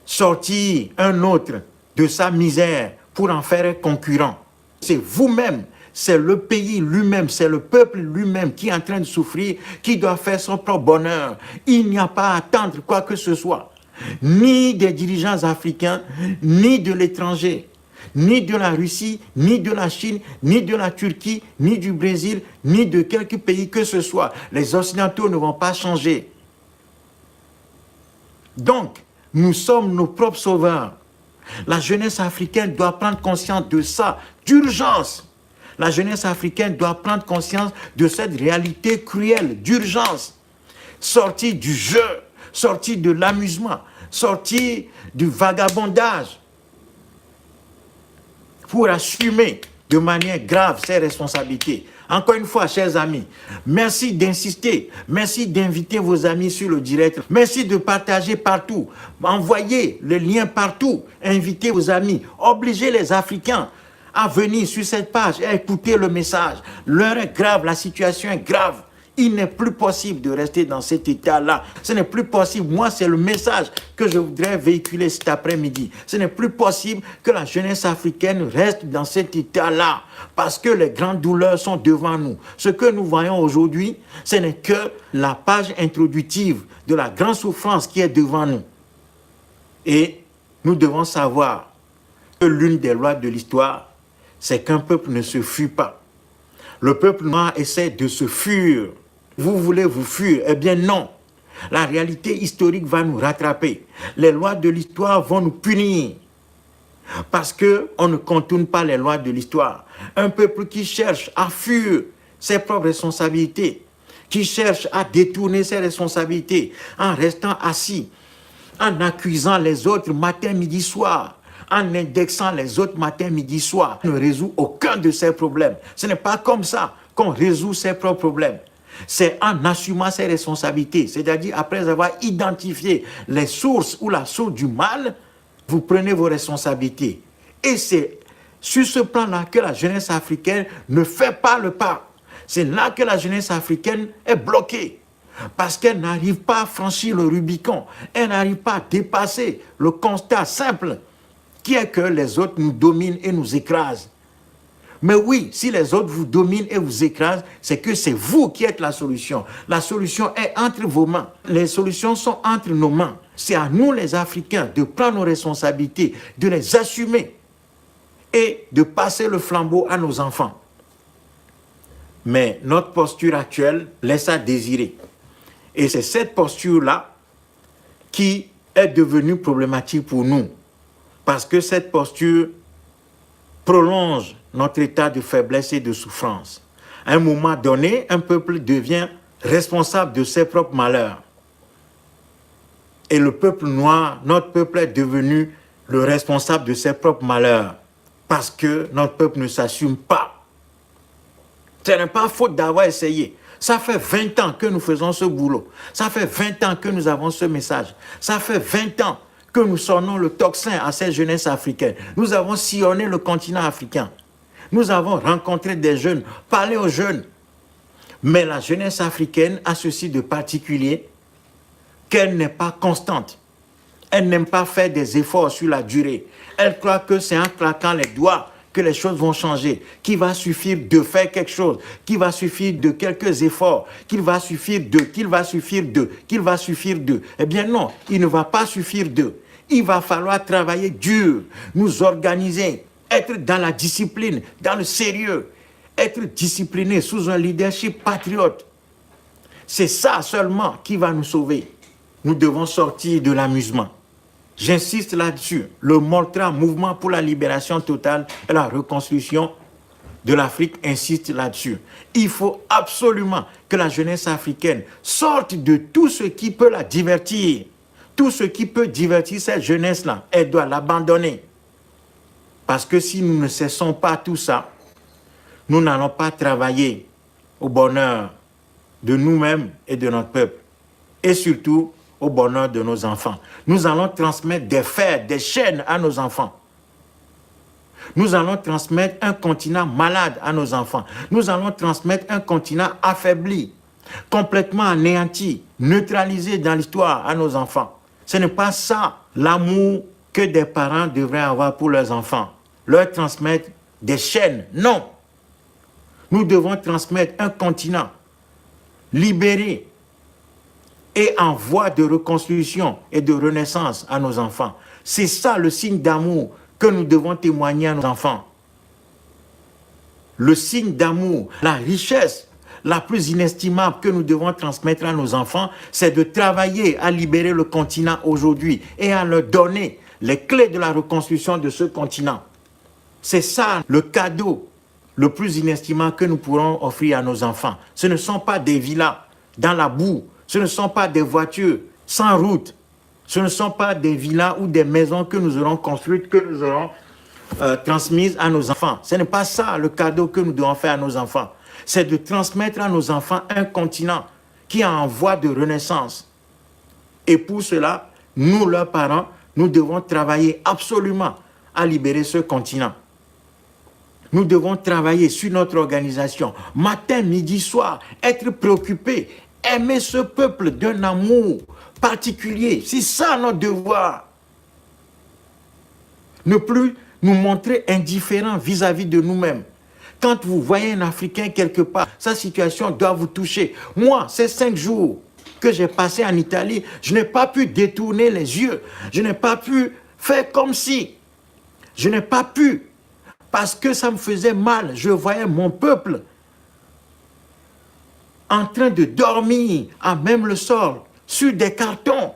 sortir un autre de sa misère pour en faire un concurrent. C'est vous-même, c'est le pays lui-même, c'est le peuple lui-même qui est en train de souffrir, qui doit faire son propre bonheur. Il n'y a pas à attendre quoi que ce soit, ni des dirigeants africains, ni de l'étranger, ni de la Russie, ni de la Chine, ni de la Turquie, ni du Brésil, ni de quelque pays que ce soit. Les Occidentaux ne vont pas changer. Donc, nous sommes nos propres sauveurs. La jeunesse africaine doit prendre conscience de ça, d'urgence. La jeunesse africaine doit prendre conscience de cette réalité cruelle, d'urgence. Sortir du jeu, sortir de l'amusement, sortir du vagabondage pour assumer de manière grave ses responsabilités. Encore une fois, chers amis, merci d'insister, merci d'inviter vos amis sur le direct, merci de partager partout, envoyez le lien partout, invitez vos amis, obligez les Africains à venir sur cette page et à écouter le message. L'heure est grave, la situation est grave. Il n'est plus possible de rester dans cet état-là. Ce n'est plus possible. Moi, c'est le message que je voudrais véhiculer cet après-midi. Ce n'est plus possible que la jeunesse africaine reste dans cet état-là parce que les grandes douleurs sont devant nous. Ce que nous voyons aujourd'hui, ce n'est que la page introductive de la grande souffrance qui est devant nous. Et nous devons savoir que l'une des lois de l'histoire, c'est qu'un peuple ne se fuit pas. Le peuple noir essaie de se fuir. Vous voulez vous fuir? Eh bien non. La réalité historique va nous rattraper. Les lois de l'histoire vont nous punir. Parce qu'on ne contourne pas les lois de l'histoire. Un peuple qui cherche à fuir ses propres responsabilités, qui cherche à détourner ses responsabilités en restant assis, en accusant les autres matin, midi, soir, en indexant les autres matin, midi, soir, ne résout aucun de ces problèmes. Ce n'est pas comme ça qu'on résout ses propres problèmes. C'est en assumant ses responsabilités, c'est-à-dire après avoir identifié les sources ou la source du mal, vous prenez vos responsabilités. Et c'est sur ce plan-là que la jeunesse africaine ne fait pas le pas. C'est là que la jeunesse africaine est bloquée. Parce qu'elle n'arrive pas à franchir le Rubicon. Elle n'arrive pas à dépasser le constat simple qui est que les autres nous dominent et nous écrasent. Mais oui, si les autres vous dominent et vous écrasent, c'est que c'est vous qui êtes la solution. La solution est entre vos mains. Les solutions sont entre nos mains. C'est à nous les Africains de prendre nos responsabilités, de les assumer et de passer le flambeau à nos enfants. Mais notre posture actuelle laisse à désirer. Et c'est cette posture-là qui est devenue problématique pour nous. Parce que cette posture prolonge notre état de faiblesse et de souffrance. À un moment donné, un peuple devient responsable de ses propres malheurs. Et le peuple noir, notre peuple est devenu le responsable de ses propres malheurs. Parce que notre peuple ne s'assume pas. Ce n'est pas faute d'avoir essayé. Ça fait 20 ans que nous faisons ce boulot. Ça fait 20 ans que nous avons ce message. Ça fait 20 ans que nous sonnons le tocsin à cette jeunesse africaine. Nous avons sillonné le continent africain. Nous avons rencontré des jeunes, parlé aux jeunes. Mais la jeunesse africaine a ceci de particulier, qu'elle n'est pas constante. Elle n'aime pas faire des efforts sur la durée. Elle croit que c'est en claquant les doigts que les choses vont changer, qu'il va suffire de faire quelque chose, qu'il va suffire de quelques efforts, qu'il va suffire de. Eh bien non, il ne va pas suffire de. Il va falloir travailler dur, nous organiser, être dans la discipline, dans le sérieux, être discipliné sous un leadership patriote. C'est ça seulement qui va nous sauver. Nous devons sortir de l'amusement. J'insiste là-dessus. Le Moltra, Mouvement pour la libération totale et la reconstruction de l'Afrique, insiste là-dessus. Il faut absolument que la jeunesse africaine sorte de tout ce qui peut la divertir. Tout ce qui peut divertir cette jeunesse-là, elle doit l'abandonner. Parce que si nous ne cessons pas tout ça, nous n'allons pas travailler au bonheur de nous-mêmes et de notre peuple. Et surtout, au bonheur de nos enfants. Nous allons transmettre des fers, des chaînes à nos enfants. Nous allons transmettre un continent malade à nos enfants. Nous allons transmettre un continent affaibli, complètement anéanti, neutralisé dans l'histoire à nos enfants. Ce n'est pas ça l'amour que des parents devraient avoir pour leurs enfants. Leur transmettre des chaînes, non. Nous devons transmettre un continent libéré, et en voie de reconstruction et de renaissance à nos enfants. C'est ça le signe d'amour que nous devons témoigner à nos enfants. Le signe d'amour, la richesse la plus inestimable que nous devons transmettre à nos enfants, c'est de travailler à libérer le continent aujourd'hui et à leur donner les clés de la reconstruction de ce continent. C'est ça le cadeau le plus inestimable que nous pourrons offrir à nos enfants. Ce ne sont pas des villas dans la boue. Ce ne sont pas des voitures sans route. Ce ne sont pas des villas ou des maisons que nous aurons construites, que nous aurons transmises à nos enfants. Ce n'est pas ça le cadeau que nous devons faire à nos enfants. C'est de transmettre à nos enfants un continent qui est en voie de renaissance. Et pour cela, nous, leurs parents, nous devons travailler absolument à libérer ce continent. Nous devons travailler sur notre organisation, matin, midi, soir, être préoccupés, aimer ce peuple d'un amour particulier. C'est ça notre devoir. Ne plus nous montrer indifférents vis-à-vis de nous-mêmes. Quand vous voyez un Africain quelque part, sa situation doit vous toucher. Moi, ces 5 jours que j'ai passés en Italie, je n'ai pas pu détourner les yeux. Je n'ai pas pu faire comme si je n'ai pas pu, parce que ça me faisait mal. Je voyais mon peuple en train de dormir à même le sol, sur des cartons,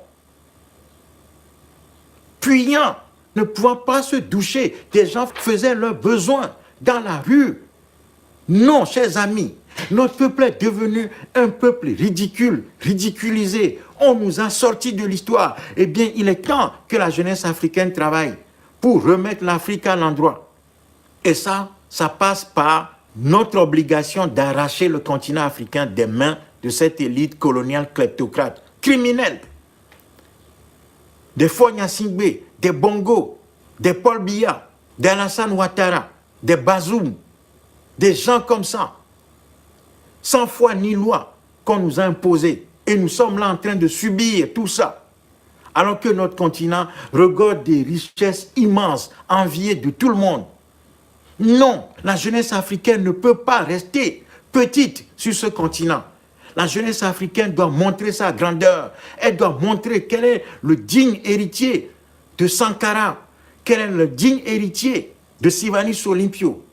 puant, ne pouvant pas se doucher. Des gens faisaient leurs besoins dans la rue. Non, chers amis, notre peuple est devenu un peuple ridicule, ridiculisé. On nous a sortis de l'histoire. Eh bien, il est temps que la jeunesse africaine travaille pour remettre l'Afrique à l'endroit. Et ça passe par notre obligation d'arracher le continent africain des mains de cette élite coloniale kleptocrate, criminelle. Des Fonya Singbe, des Bongo, des Paul Biya, des Alassane Ouattara, des Bazoum, des gens comme ça, sans foi ni loi qu'on nous a imposé. Et nous sommes là en train de subir tout ça. Alors que notre continent regorge des richesses immenses, enviées de tout le monde. Non, la jeunesse africaine ne peut pas rester petite sur ce continent. La jeunesse africaine doit montrer sa grandeur. Elle doit montrer quel est le digne héritier de Sankara, quel est le digne héritier de Sylvanus Olympio,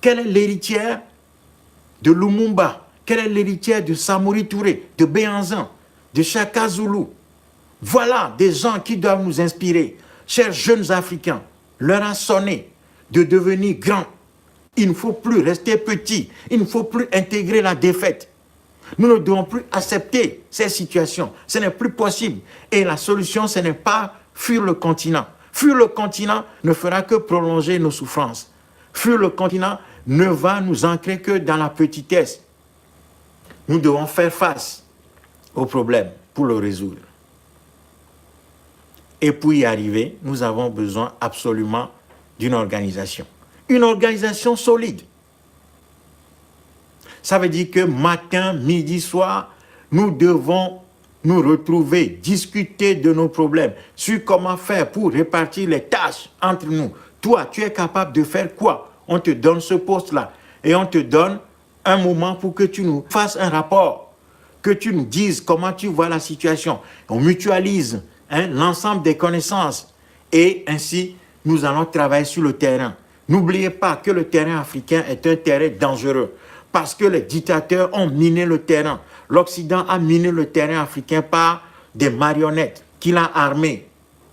quelle est l'héritière de Lumumba, quelle est l'héritière de Samori Touré, de Béhanzin, de Shaka Zulu. Voilà des gens qui doivent nous inspirer. Chers jeunes Africains, l'heure a sonné de devenir grands. Il ne faut plus rester petit, il ne faut plus intégrer la défaite. Nous ne devons plus accepter ces situations. Ce n'est plus possible. Et la solution, ce n'est pas fuir le continent. Fuir le continent ne fera que prolonger nos souffrances. Fuir le continent ne va nous ancrer que dans la petitesse. Nous devons faire face au problème pour le résoudre. Et pour y arriver, nous avons besoin absolument d'une organisation. Une organisation solide. Ça veut dire que matin, midi, soir, nous devons nous retrouver, discuter de nos problèmes, sur comment faire pour répartir les tâches entre nous. Toi, tu es capable de faire quoi? On te donne ce poste-là et on te donne un moment pour que tu nous fasses un rapport, que tu nous dises comment tu vois la situation. On mutualise l'ensemble des connaissances et ainsi, nous allons travailler sur le terrain. N'oubliez pas que le terrain africain est un terrain dangereux parce que les dictateurs ont miné le terrain. L'Occident a miné le terrain africain par des marionnettes qu'il a armées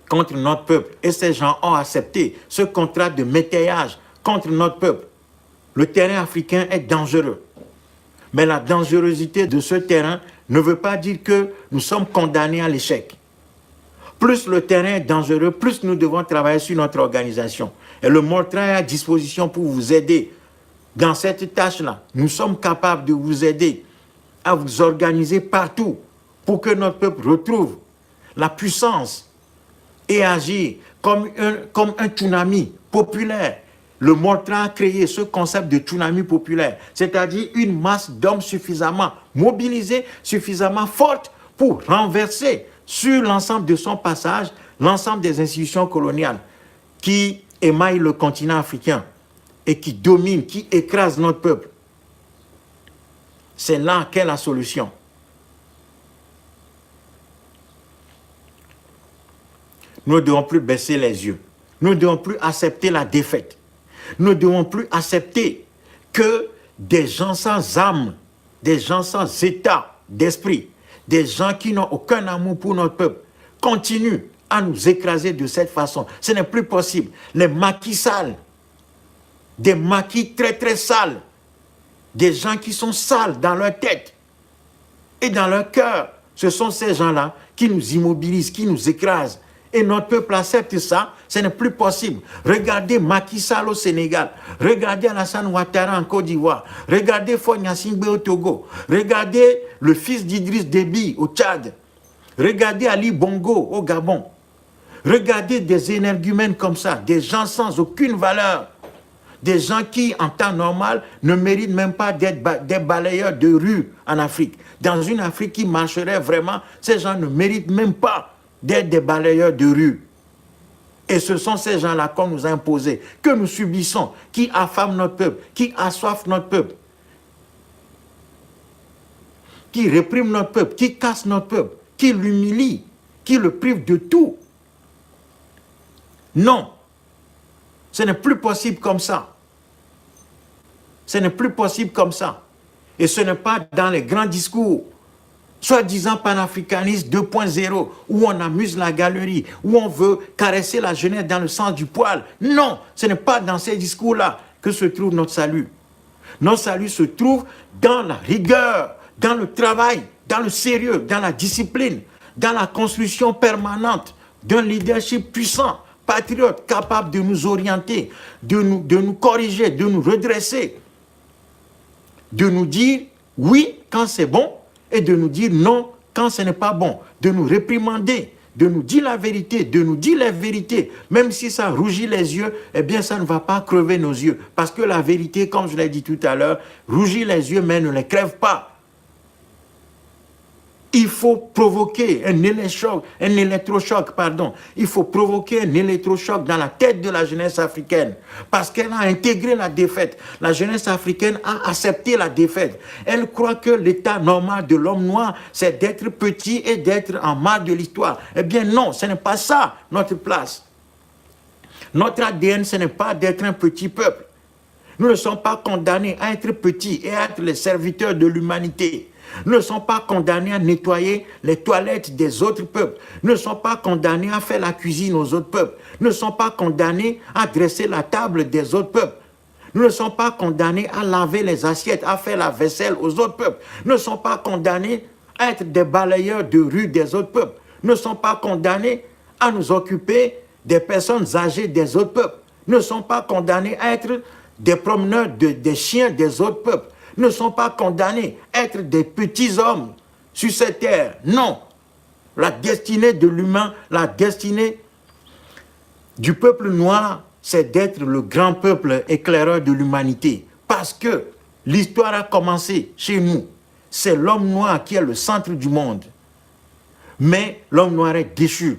contre notre peuple. Et ces gens ont accepté ce contrat de métayage contre notre peuple. Le terrain africain est dangereux. Mais la dangerosité de ce terrain ne veut pas dire que nous sommes condamnés à l'échec. Plus le terrain est dangereux, plus nous devons travailler sur notre organisation. Et le Moltran est à disposition pour vous aider dans cette tâche-là. Nous sommes capables de vous aider à vous organiser partout pour que notre peuple retrouve la puissance et agir comme un tsunami populaire. Le Moltran a créé ce concept de tsunami populaire, c'est-à-dire une masse d'hommes suffisamment mobilisés, suffisamment forte pour renverser sur l'ensemble de son passage l'ensemble des institutions coloniales qui émaillent le continent africain et qui dominent, qui écrasent notre peuple. C'est là qu'est la solution. Nous ne devons plus baisser les yeux. Nous ne devons plus accepter la défaite. Nous ne devons plus accepter que des gens sans âme, des gens sans état d'esprit, des gens qui n'ont aucun amour pour notre peuple, continuent à nous écraser de cette façon. Ce n'est plus possible. Les maquis sales, des maquis très très sales, des gens qui sont sales dans leur tête et dans leur cœur, ce sont ces gens-là qui nous immobilisent, qui nous écrasent. Et notre peuple accepte ça, ce n'est plus possible. Regardez Macky Sall au Sénégal, regardez Alassane Ouattara en Côte d'Ivoire, regardez Fonya Singbe au Togo, regardez le fils d'Idriss Déby au Tchad, regardez Ali Bongo au Gabon, regardez des énergumènes comme ça, des gens sans aucune valeur, des gens qui, en temps normal, ne méritent même pas d'être des balayeurs de rue en Afrique. Dans une Afrique qui marcherait vraiment, ces gens ne méritent même pas d'être des balayeurs de rue. Et ce sont ces gens-là qu'on nous a imposés, que nous subissons, qui affament notre peuple, qui assoiffent notre peuple, qui répriment notre peuple, qui cassent notre peuple, qui l'humilient, qui le privent de tout. Non, ce n'est plus possible comme ça. Ce n'est plus possible comme ça. Et ce n'est pas dans les grands discours, soi-disant panafricanistes 2.0, où on amuse la galerie, où on veut caresser la jeunesse dans le sens du poil. Non, ce n'est pas dans ces discours-là que se trouve notre salut. Notre salut se trouve dans la rigueur, dans le travail, dans le sérieux, dans la discipline, dans la construction permanente d'un leadership puissant, patriote, capable de nous orienter, de nous corriger, de nous redresser, de nous dire oui quand c'est bon et de nous dire non quand ce n'est pas bon, de nous réprimander, de nous dire la vérité, de nous dire la vérité, même si ça rougit les yeux, eh bien ça ne va pas crever nos yeux, parce que la vérité, comme je l'ai dit tout à l'heure, rougit les yeux mais ne les crève pas. Il faut provoquer un électrochoc, pardon. Il faut provoquer un électrochoc dans la tête de la jeunesse africaine. Parce qu'elle a intégré la défaite. La jeunesse africaine a accepté la défaite. Elle croit que l'état normal de l'homme noir, c'est d'être petit et d'être en marge de l'histoire. Eh bien non, ce n'est pas ça notre place. Notre ADN, ce n'est pas d'être un petit peuple. Nous ne sommes pas condamnés à être petits et à être les serviteurs de l'humanité. Nous ne sommes pas condamnés à nettoyer les toilettes des autres peuples. Nous ne sommes pas condamnés à faire la cuisine aux autres peuples. Nous ne sommes pas condamnés à dresser la table des autres peuples. Nous ne sommes pas condamnés à laver les assiettes, à faire la vaisselle aux autres peuples. Nous ne sommes pas condamnés à être des balayeurs de rue des autres peuples. Nous ne sommes pas condamnés à nous occuper des personnes âgées des autres peuples. Nous ne sommes pas condamnés à être des promeneurs des chiens des autres peuples. Ne sont pas condamnés à être des petits hommes sur cette terre. Non. La destinée de l'humain, la destinée du peuple noir, c'est d'être le grand peuple éclaireur de l'humanité. Parce que l'histoire a commencé chez nous. C'est l'homme noir qui est le centre du monde. Mais l'homme noir est déchu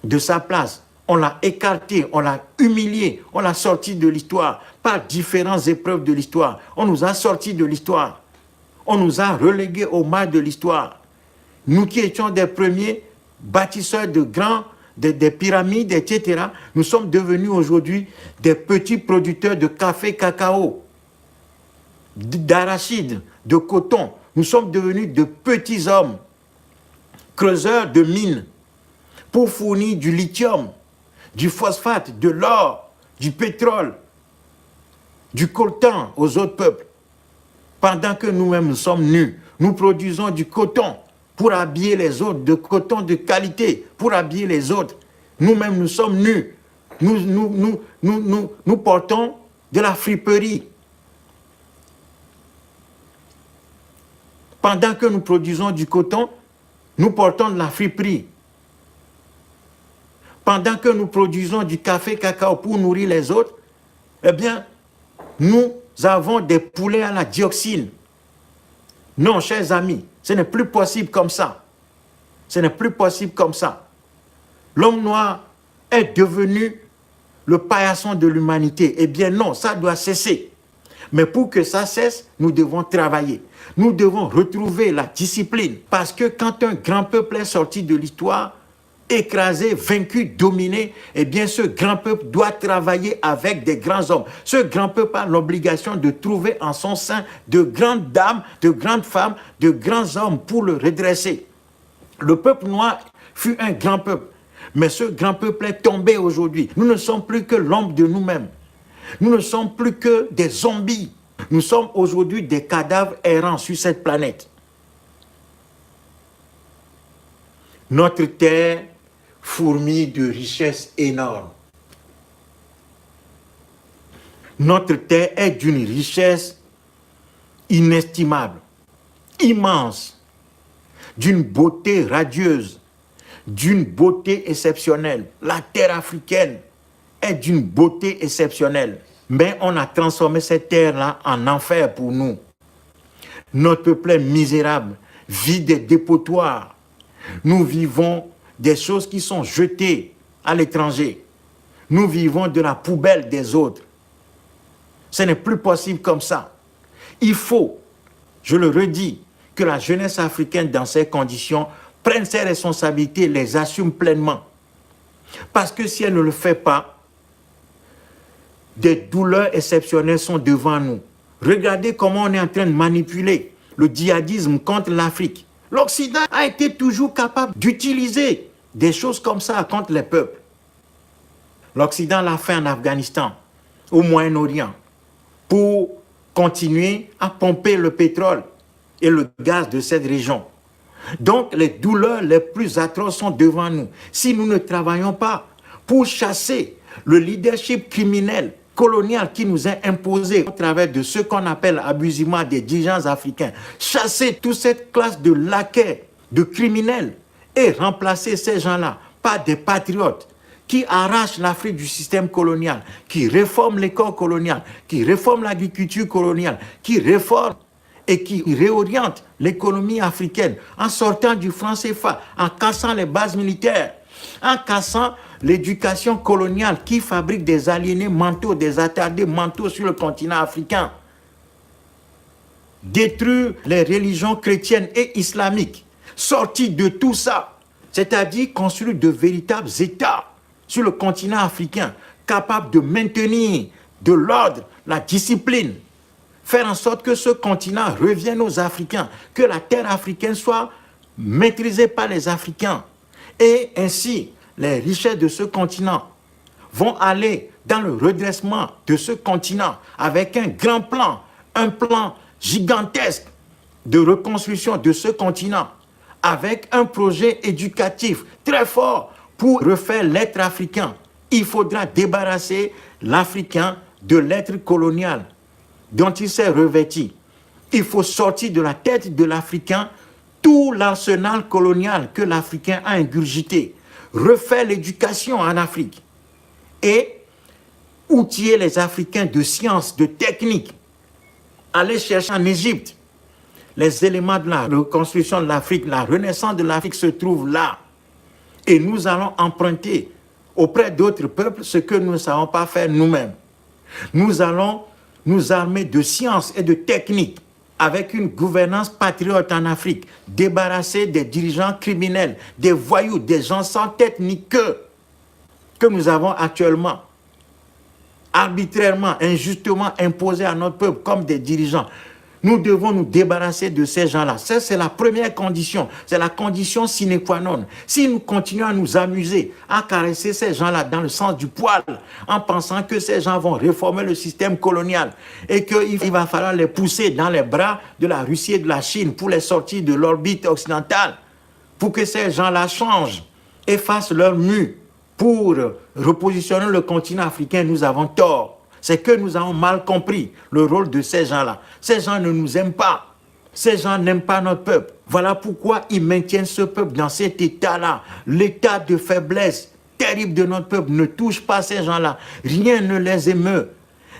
de sa place. On l'a écarté, on l'a humilié, on l'a sorti de l'histoire par différentes épreuves de l'histoire. On nous a sortis de l'histoire. On nous a relégués au mal de l'histoire. Nous qui étions des premiers bâtisseurs des pyramides, etc., nous sommes devenus aujourd'hui des petits producteurs de café, cacao, d'arachide, de coton. Nous sommes devenus de petits hommes, creuseurs de mines, pour fournir du lithium, du phosphate, de l'or, du pétrole, du coltan aux autres peuples. Pendant que nous-mêmes nous sommes nus, nous produisons du coton pour habiller les autres, de coton de qualité pour habiller les autres. Nous-mêmes nous sommes nus. Nous portons de la friperie. Pendant que nous produisons du coton, nous portons de la friperie. Pendant que nous produisons du café, cacao pour nourrir les autres, eh bien, nous avons des poulets à la dioxine. Non, chers amis, ce n'est plus possible comme ça. Ce n'est plus possible comme ça. L'homme noir est devenu le paillasson de l'humanité. Eh bien non, ça doit cesser. Mais pour que ça cesse, nous devons travailler. Nous devons retrouver la discipline. Parce que quand un grand peuple est sorti de l'histoire, écrasé, vaincu, dominé, eh bien ce grand peuple doit travailler avec des grands hommes. Ce grand peuple a l'obligation de trouver en son sein de grandes dames, de grandes femmes, de grands hommes pour le redresser. Le peuple noir fut un grand peuple, mais ce grand peuple est tombé aujourd'hui. Nous ne sommes plus que l'ombre de nous-mêmes. Nous ne sommes plus que des zombies. Nous sommes aujourd'hui des cadavres errants sur cette planète. Notre terre fourmille de richesses énormes. Notre terre est d'une richesse inestimable, immense, d'une beauté radieuse, d'une beauté exceptionnelle. La terre africaine est d'une beauté exceptionnelle. Mais on a transformé cette terre-là en enfer pour nous. Notre peuple est misérable, vit des dépotoirs. Nous vivons des choses qui sont jetées à l'étranger. Nous vivons de la poubelle des autres. Ce n'est plus possible comme ça. Il faut, je le redis, que la jeunesse africaine dans ces conditions prenne ses responsabilités, les assume pleinement. Parce que si elle ne le fait pas, des douleurs exceptionnelles sont devant nous. Regardez comment on est en train de manipuler le djihadisme contre l'Afrique. L'Occident a été toujours capable d'utiliser des choses comme ça contre les peuples. L'Occident l'a fait en Afghanistan, au Moyen-Orient, pour continuer à pomper le pétrole et le gaz de cette région. Donc, les douleurs les plus atroces sont devant nous. Si nous ne travaillons pas pour chasser le leadership criminel, colonial qui nous est imposé au travers de ce qu'on appelle abusivement des dirigeants africains, chasser toute cette classe de laquais, de criminels et remplacer ces gens-là par des patriotes qui arrachent l'Afrique du système colonial, qui réforment l'école coloniale, qui réforment l'agriculture coloniale, qui réforment et qui réorientent l'économie africaine en sortant du franc CFA, en cassant les bases militaires, en cassant l'éducation coloniale qui fabrique des aliénés mentaux, des attardés mentaux sur le continent africain. Détruire les religions chrétiennes et islamiques, sortir de tout ça, c'est-à-dire construire de véritables États sur le continent africain, capables de maintenir de l'ordre, la discipline, faire en sorte que ce continent revienne aux Africains, que la terre africaine soit maîtrisée par les Africains. Et ainsi, les richesses de ce continent vont aller dans le redressement de ce continent avec un grand plan, un plan gigantesque de reconstruction de ce continent, avec un projet éducatif très fort pour refaire l'être africain. Il faudra débarrasser l'Africain de l'être colonial dont il s'est revêtu. Il faut sortir de la tête de l'Africain tout l'arsenal colonial que l'Africain a ingurgité, refaire l'éducation en Afrique et outiller les Africains de sciences, de techniques, aller chercher en Égypte les éléments de la reconstruction de l'Afrique, la renaissance de l'Afrique se trouve là. Et nous allons emprunter auprès d'autres peuples ce que nous ne savons pas faire nous-mêmes. Nous allons nous armer de sciences et de techniques avec une gouvernance patriote en Afrique, débarrasser des dirigeants criminels, des voyous, des gens sans tête ni queue que nous avons actuellement, arbitrairement, injustement imposés à notre peuple comme des dirigeants. Nous devons nous débarrasser de ces gens-là. Ça, c'est la première condition. C'est la condition sine qua non. Si nous continuons à nous amuser, à caresser ces gens-là dans le sens du poil, en pensant que ces gens vont réformer le système colonial et qu'il va falloir les pousser dans les bras de la Russie et de la Chine pour les sortir de l'orbite occidentale, pour que ces gens-là changent et fassent leur mue pour repositionner le continent africain, nous avons tort. C'est que nous avons mal compris le rôle de ces gens-là. Ces gens ne nous aiment pas. Ces gens n'aiment pas notre peuple. Voilà pourquoi ils maintiennent ce peuple dans cet état-là. L'état de faiblesse terrible de notre peuple ne touche pas ces gens-là. Rien ne les émeut.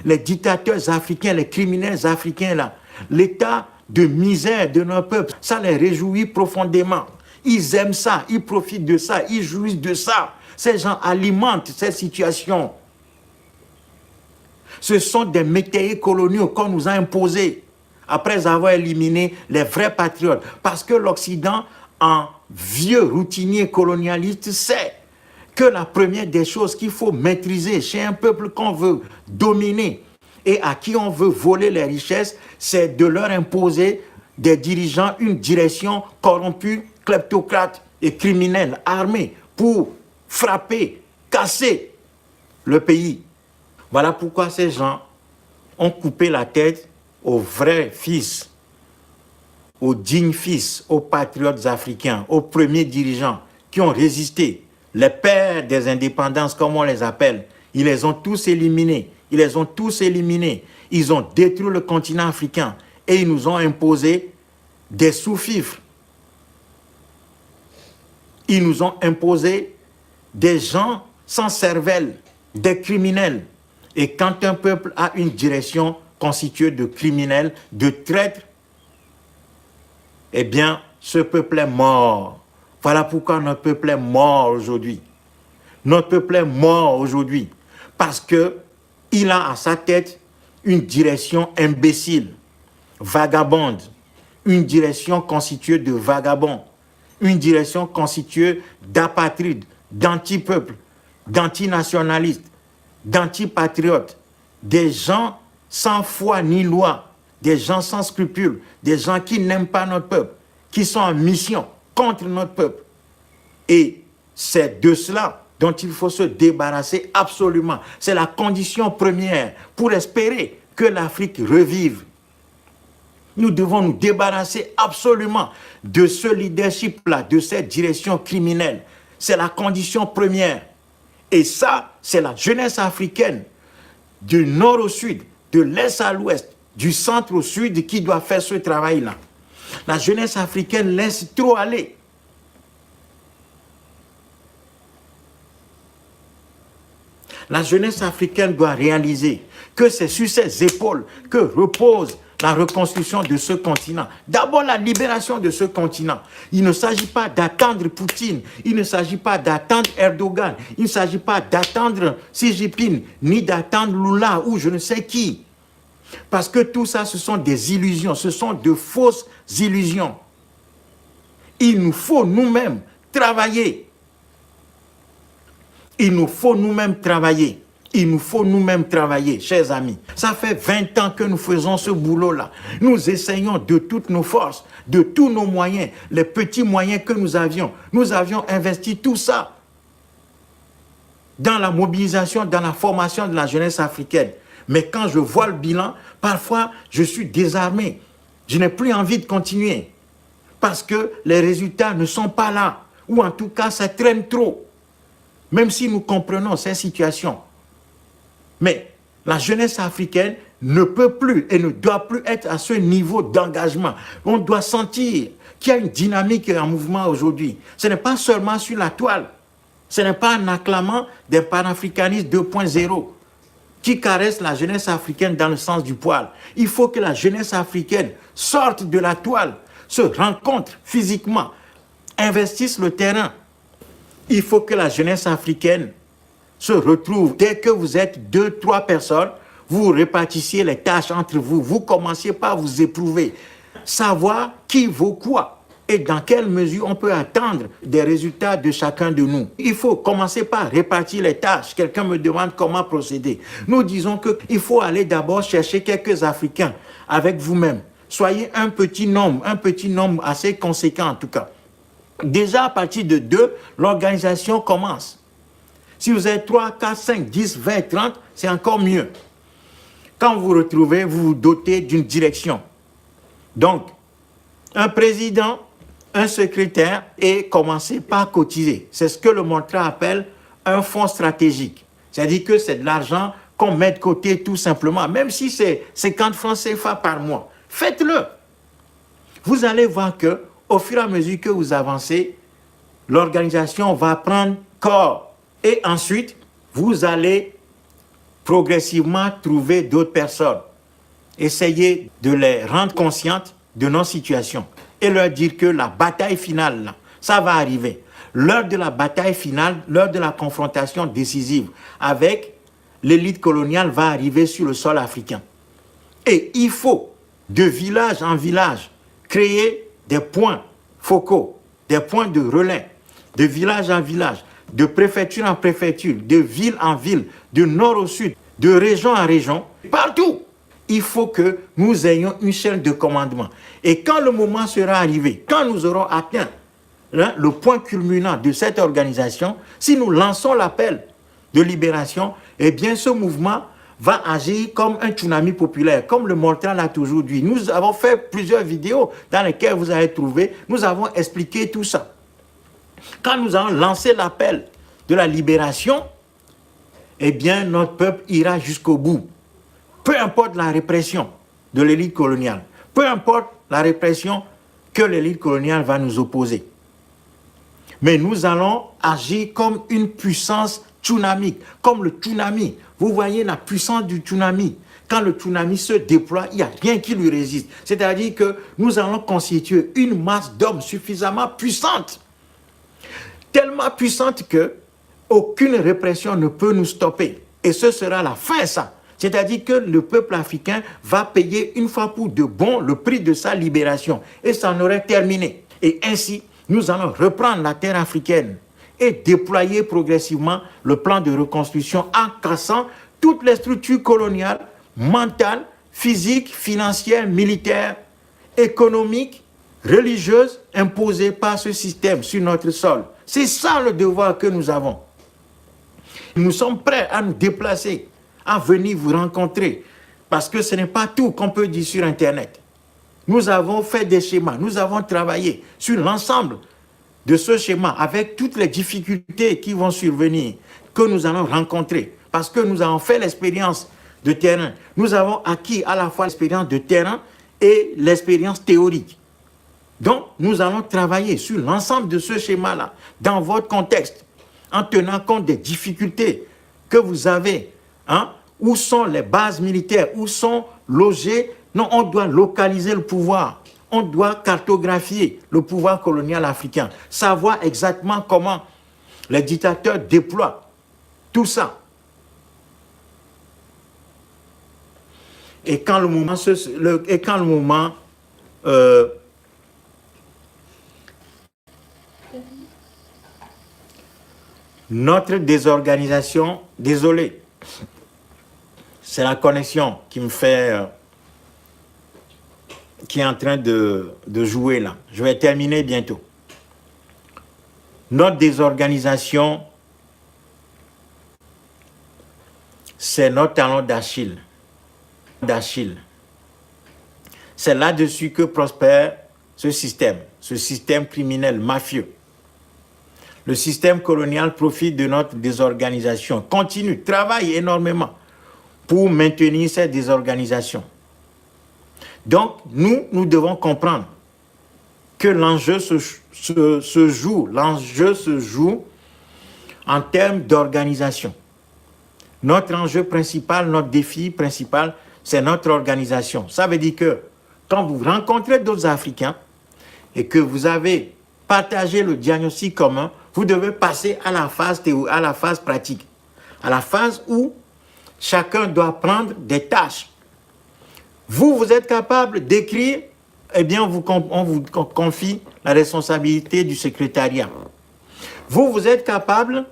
Les dictateurs africains, les criminels africains, là, l'état de misère de notre peuple, ça les réjouit profondément. Ils aiment ça, ils profitent de ça, ils jouissent de ça. Ces gens alimentent cette situation. Ce sont des métayers coloniaux qu'on nous a imposés après avoir éliminé les vrais patriotes. Parce que l'Occident, en vieux routinier colonialiste, sait que la première des choses qu'il faut maîtriser chez un peuple qu'on veut dominer et à qui on veut voler les richesses, c'est de leur imposer des dirigeants, une direction corrompue, kleptocrate et criminelle, armée, pour frapper, casser le pays. Voilà pourquoi ces gens ont coupé la tête aux vrais fils, aux dignes fils, aux patriotes africains, aux premiers dirigeants qui ont résisté, les pères des indépendances comme on les appelle. Ils les ont tous éliminés, ils les ont tous éliminés. Ils ont détruit le continent africain et ils nous ont imposé des sous-fifres. Ils nous ont imposé des gens sans cervelle, des criminels. Et quand un peuple a une direction constituée de criminels, de traîtres, eh bien, ce peuple est mort. Voilà pourquoi notre peuple est mort aujourd'hui. Notre peuple est mort aujourd'hui parce qu'il a à sa tête une direction imbécile, vagabonde, une direction constituée de vagabonds, une direction constituée d'apatrides, d'anti-peuples, d'antinationalistes, d'antipatriotes, des gens sans foi ni loi, des gens sans scrupules, des gens qui n'aiment pas notre peuple, qui sont en mission contre notre peuple. Et c'est de cela dont il faut se débarrasser absolument. C'est la condition première pour espérer que l'Afrique revive. Nous devons nous débarrasser absolument de ce leadership-là, de cette direction criminelle. C'est la condition première. Et ça, c'est la jeunesse africaine, du nord au sud, de l'est à l'ouest, du centre au sud, qui doit faire ce travail-là. La jeunesse africaine laisse trop aller. La jeunesse africaine doit réaliser que c'est sur ses épaules que repose la reconstruction de ce continent. D'abord, la libération de ce continent. Il ne s'agit pas d'attendre Poutine, il ne s'agit pas d'attendre Erdogan, il ne s'agit pas d'attendre Xi Jinping, ni d'attendre Lula ou je ne sais qui. Parce que tout ça, ce sont des illusions, ce sont de fausses illusions. Il nous faut nous-mêmes travailler. Il nous faut nous-mêmes travailler. Il nous faut nous-mêmes travailler, chers amis. Ça fait 20 ans que nous faisons ce boulot-là. Nous essayons de toutes nos forces, de tous nos moyens, les petits moyens que nous avions. Nous avions investi tout ça dans la mobilisation, dans la formation de la jeunesse africaine. Mais quand je vois le bilan, parfois, je suis désarmé. Je n'ai plus envie de continuer. Parce que les résultats ne sont pas là. Ou en tout cas, ça traîne trop. Même si nous comprenons ces situations. Mais la jeunesse africaine ne peut plus et ne doit plus être à ce niveau d'engagement. On doit sentir qu'il y a une dynamique en mouvement aujourd'hui. Ce n'est pas seulement sur la toile. Ce n'est pas en acclamant des panafricanistes 2.0 qui caressent la jeunesse africaine dans le sens du poil. Il faut que la jeunesse africaine sorte de la toile, se rencontre physiquement, investisse le terrain. Il faut que la jeunesse africaine se retrouve. Dès que vous êtes 2-3 personnes, vous répartissiez les tâches entre vous. Vous commenciez par vous éprouver. Savoir qui vaut quoi et dans quelle mesure on peut attendre des résultats de chacun de nous. Il faut commencer par répartir les tâches. Quelqu'un me demande comment procéder. Nous disons qu'il faut aller d'abord chercher quelques Africains avec vous-même. Soyez un petit nombre assez conséquent en tout cas. Déjà à partir de 2, l'organisation commence. Si vous êtes 3, 4, 5, 10, 20, 30, c'est encore mieux. Quand vous vous retrouvez, vous vous dotez d'une direction. Donc, un président, un secrétaire et commencez par cotiser. C'est ce que le Montra appelle un fonds stratégique. C'est-à-dire que c'est de l'argent qu'on met de côté tout simplement, même si c'est 50 francs CFA par mois. Faites-le. Vous allez voir que au fur et à mesure que vous avancez, l'organisation va prendre corps. Et ensuite, vous allez progressivement trouver d'autres personnes. Essayez de les rendre conscientes de nos situations et leur dire que la bataille finale, là, ça va arriver. L'heure de la bataille finale, l'heure de la confrontation décisive avec l'élite coloniale va arriver sur le sol africain. Et il faut, de village en village, créer des points focaux, des points de relais, de village en village, de préfecture en préfecture, de ville en ville, de nord au sud, de région en région, partout. Il faut que nous ayons une chaîne de commandement. Et quand le moment sera arrivé, quand nous aurons atteint le point culminant de cette organisation, si nous lançons l'appel de libération, eh bien ce mouvement va agir comme un tsunami populaire, comme le Montra l'a toujours dit. Nous avons fait plusieurs vidéos dans lesquelles vous avez trouvé, nous avons expliqué tout ça. Quand nous allons lancer l'appel de la libération, eh bien, notre peuple ira jusqu'au bout. Peu importe la répression de l'élite coloniale, peu importe la répression que l'élite coloniale va nous opposer. Mais nous allons agir comme une puissance tsunamique, comme le tsunami. Vous voyez la puissance du tsunami. Quand le tsunami se déploie, il n'y a rien qui lui résiste. C'est-à-dire que nous allons constituer une masse d'hommes suffisamment puissante, tellement puissante que aucune répression ne peut nous stopper. Et ce sera la fin, ça. C'est-à-dire que le peuple africain va payer une fois pour de bon le prix de sa libération. Et ça en aurait terminé. Et ainsi, nous allons reprendre la terre africaine et déployer progressivement le plan de reconstruction en cassant toutes les structures coloniales, mentales, physiques, financières, militaires, économiques, religieuses imposées par ce système sur notre sol. C'est ça le devoir que nous avons. Nous sommes prêts à nous déplacer, à venir vous rencontrer, parce que ce n'est pas tout qu'on peut dire sur Internet. Nous avons fait des schémas, nous avons travaillé sur l'ensemble de ce schéma avec toutes les difficultés qui vont survenir, que nous allons rencontrer, parce que nous avons fait l'expérience de terrain. Nous avons acquis à la fois l'expérience de terrain et l'expérience théorique. Donc, nous allons travailler sur l'ensemble de ce schéma-là, dans votre contexte, en tenant compte des difficultés que vous avez. Hein? Où sont les bases militaires? Où sont logées? Non, on doit localiser le pouvoir. On doit cartographier le pouvoir colonial africain. Savoir exactement comment les dictateurs déploient tout ça. Et quand le moment, notre désorganisation, désolé, c'est la connexion qui me fait, qui est en train de jouer là. Je vais terminer bientôt. Notre désorganisation, c'est notre talon d'Achille. C'est là-dessus que prospère ce système criminel, mafieux. Le système colonial profite de notre désorganisation, continue, travaille énormément pour maintenir cette désorganisation. Donc, nous devons comprendre que l'enjeu se joue en termes d'organisation. Notre enjeu principal, notre défi principal, c'est notre organisation. Ça veut dire que quand vous rencontrez d'autres Africains et que vous avez partagé le diagnostic commun, vous devez passer à la phase pratique, à la phase où chacun doit prendre des tâches. Vous êtes capable d'écrire, eh bien, on vous confie la responsabilité du secrétariat. Vous êtes capable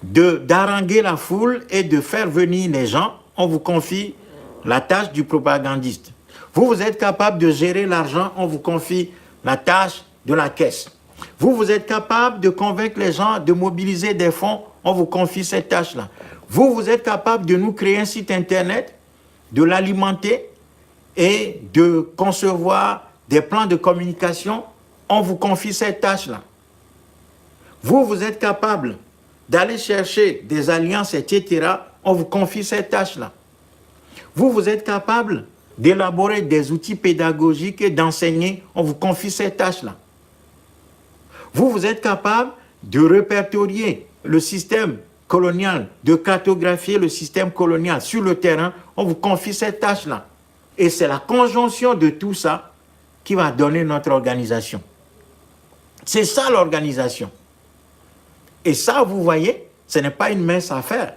d'haranguer la foule et de faire venir les gens, on vous confie la tâche du propagandiste. Vous êtes capable de gérer l'argent, on vous confie la tâche de la caisse. Vous êtes capable de convaincre les gens de mobiliser des fonds, on vous confie cette tâche-là. Vous êtes capable de nous créer un site internet, de l'alimenter et de concevoir des plans de communication, on vous confie cette tâche-là. Vous êtes capable d'aller chercher des alliances, etc., on vous confie cette tâche-là. Vous êtes capable d'élaborer des outils pédagogiques et d'enseigner, on vous confie cette tâche-là. Vous êtes capable de répertorier le système colonial, de cartographier le système colonial sur le terrain, on vous confie cette tâche-là. Et c'est la conjonction de tout ça qui va donner notre organisation. C'est ça l'organisation. Et ça, vous voyez, ce n'est pas une mince affaire.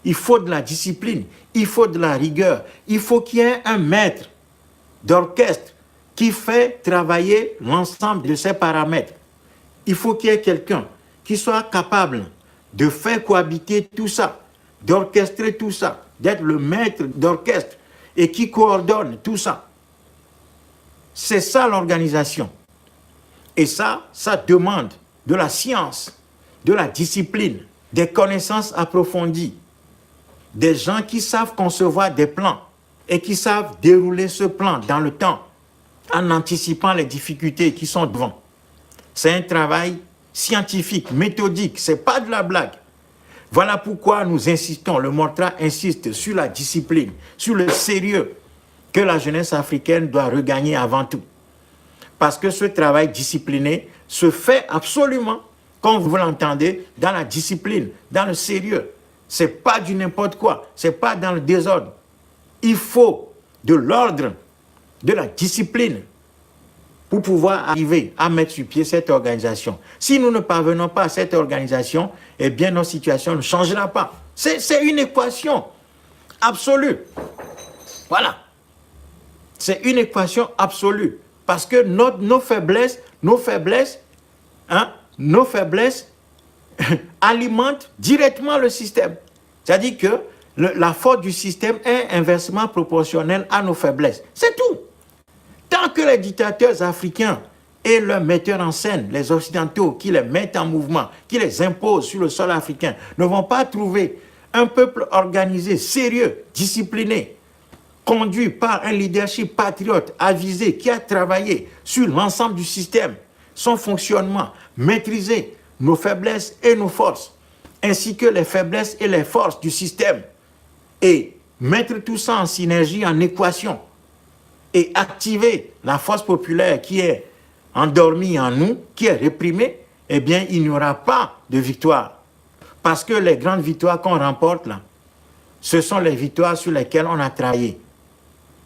Il faut de la discipline, il faut de la rigueur, il faut qu'il y ait un maître d'orchestre qui fait travailler l'ensemble de ces paramètres. Il faut qu'il y ait quelqu'un qui soit capable de faire cohabiter tout ça, d'orchestrer tout ça, d'être le maître d'orchestre et qui coordonne tout ça. C'est ça l'organisation. Et ça demande de la science, de la discipline, des connaissances approfondies, des gens qui savent concevoir des plans et qui savent dérouler ce plan dans le temps en anticipant les difficultés qui sont devant. C'est un travail scientifique, méthodique, ce n'est pas de la blague. Voilà pourquoi nous insistons, le Mortra insiste sur la discipline, sur le sérieux que la jeunesse africaine doit regagner avant tout. Parce que ce travail discipliné se fait absolument, comme vous l'entendez, dans la discipline, dans le sérieux. Ce n'est pas du n'importe quoi, ce n'est pas dans le désordre. Il faut de l'ordre, de la discipline pour pouvoir arriver à mettre sur pied cette organisation. Si nous ne parvenons pas à cette organisation, eh bien notre situation ne changera pas. C'est une équation absolue. Voilà. C'est une équation absolue. Parce que nos faiblesses, hein, nos faiblesses alimentent directement le système. C'est-à-dire que la force du système est inversement proportionnelle à nos faiblesses. C'est tout. Tant que les dictateurs africains et leurs metteurs en scène, les Occidentaux qui les mettent en mouvement, qui les imposent sur le sol africain, ne vont pas trouver un peuple organisé, sérieux, discipliné, conduit par un leadership patriote, avisé, qui a travaillé sur l'ensemble du système, son fonctionnement, maîtriser nos faiblesses et nos forces, ainsi que les faiblesses et les forces du système, et mettre tout ça en synergie, en équation, et activer la force populaire qui est endormie en nous, qui est réprimée, eh bien, il n'y aura pas de victoire. Parce que les grandes victoires qu'on remporte là, ce sont les victoires sur lesquelles on a travaillé.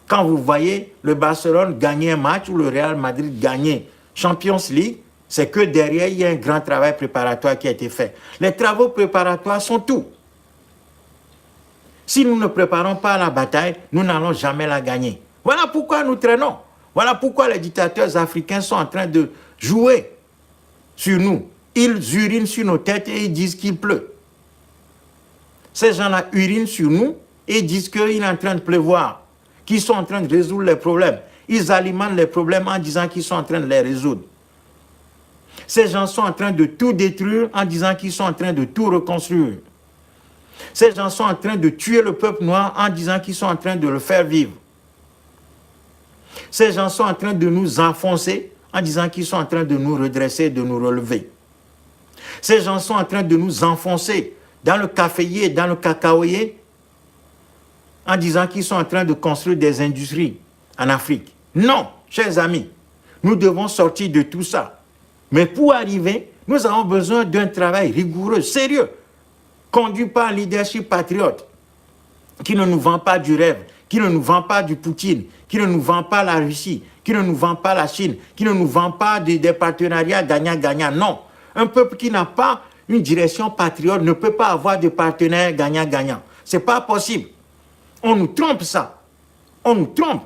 Quand vous voyez le Barcelone gagner un match ou le Real Madrid gagner Champions League, c'est que derrière, il y a un grand travail préparatoire qui a été fait. Les travaux préparatoires sont tout. Si nous ne préparons pas la bataille, nous n'allons jamais la gagner. Voilà pourquoi nous traînons. Voilà pourquoi les dictateurs africains sont en train de jouer sur nous. Ils urinent sur nos têtes et ils disent qu'il pleut. Ces gens-là urinent sur nous et disent qu'il est en train de pleuvoir, qu'ils sont en train de résoudre les problèmes. Ils alimentent les problèmes en disant qu'ils sont en train de les résoudre. Ces gens sont en train de tout détruire en disant qu'ils sont en train de tout reconstruire. Ces gens sont en train de tuer le peuple noir en disant qu'ils sont en train de le faire vivre. Ces gens sont en train de nous enfoncer en disant qu'ils sont en train de nous redresser, de nous relever. Ces gens sont en train de nous enfoncer dans le caféier, dans le cacaoyer, en disant qu'ils sont en train de construire des industries en Afrique. Non, chers amis, nous devons sortir de tout ça. Mais pour arriver, nous avons besoin d'un travail rigoureux, sérieux, conduit par un leadership patriote, qui ne nous vend pas du rêve, qui ne nous vend pas du Poutine, qui ne nous vend pas la Russie, qui ne nous vend pas la Chine, qui ne nous vend pas des partenariats gagnant-gagnant. Non, un peuple qui n'a pas une direction patriote ne peut pas avoir de partenaires gagnant-gagnant. Ce n'est pas possible. On nous trompe ça. On nous trompe.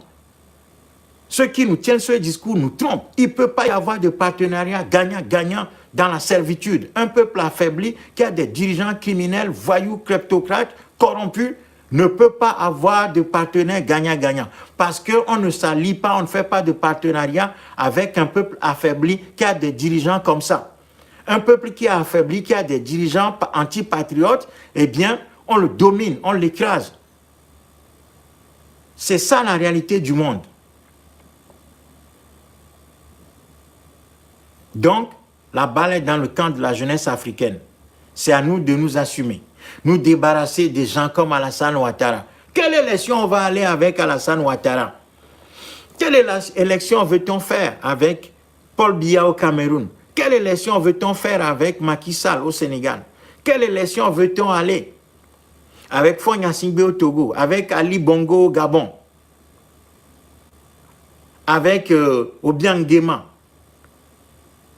Ceux qui nous tiennent ce discours nous trompent. Il ne peut pas y avoir de partenariat gagnant-gagnant dans la servitude. Un peuple affaibli qui a des dirigeants criminels, voyous, kleptocrates, corrompus, ne peut pas avoir de partenaire gagnant-gagnant. Parce qu'on ne s'allie pas, on ne fait pas de partenariat avec un peuple affaibli qui a des dirigeants comme ça. Un peuple qui est affaibli, qui a des dirigeants antipatriotes, eh bien, on le domine, on l'écrase. C'est ça la réalité du monde. Donc, la balle est dans le camp de la jeunesse africaine. C'est à nous de nous assumer. Nous débarrasser des gens comme Alassane Ouattara. Quelle élection on va aller avec Alassane Ouattara? Quelle élection veut-on faire avec Paul Biya au Cameroun? Quelle élection veut-on faire avec Macky Sall au Sénégal? Quelle élection veut-on aller avec Faure Gnassingbé au Togo, avec Ali Bongo au Gabon, avec Obiang Nguema?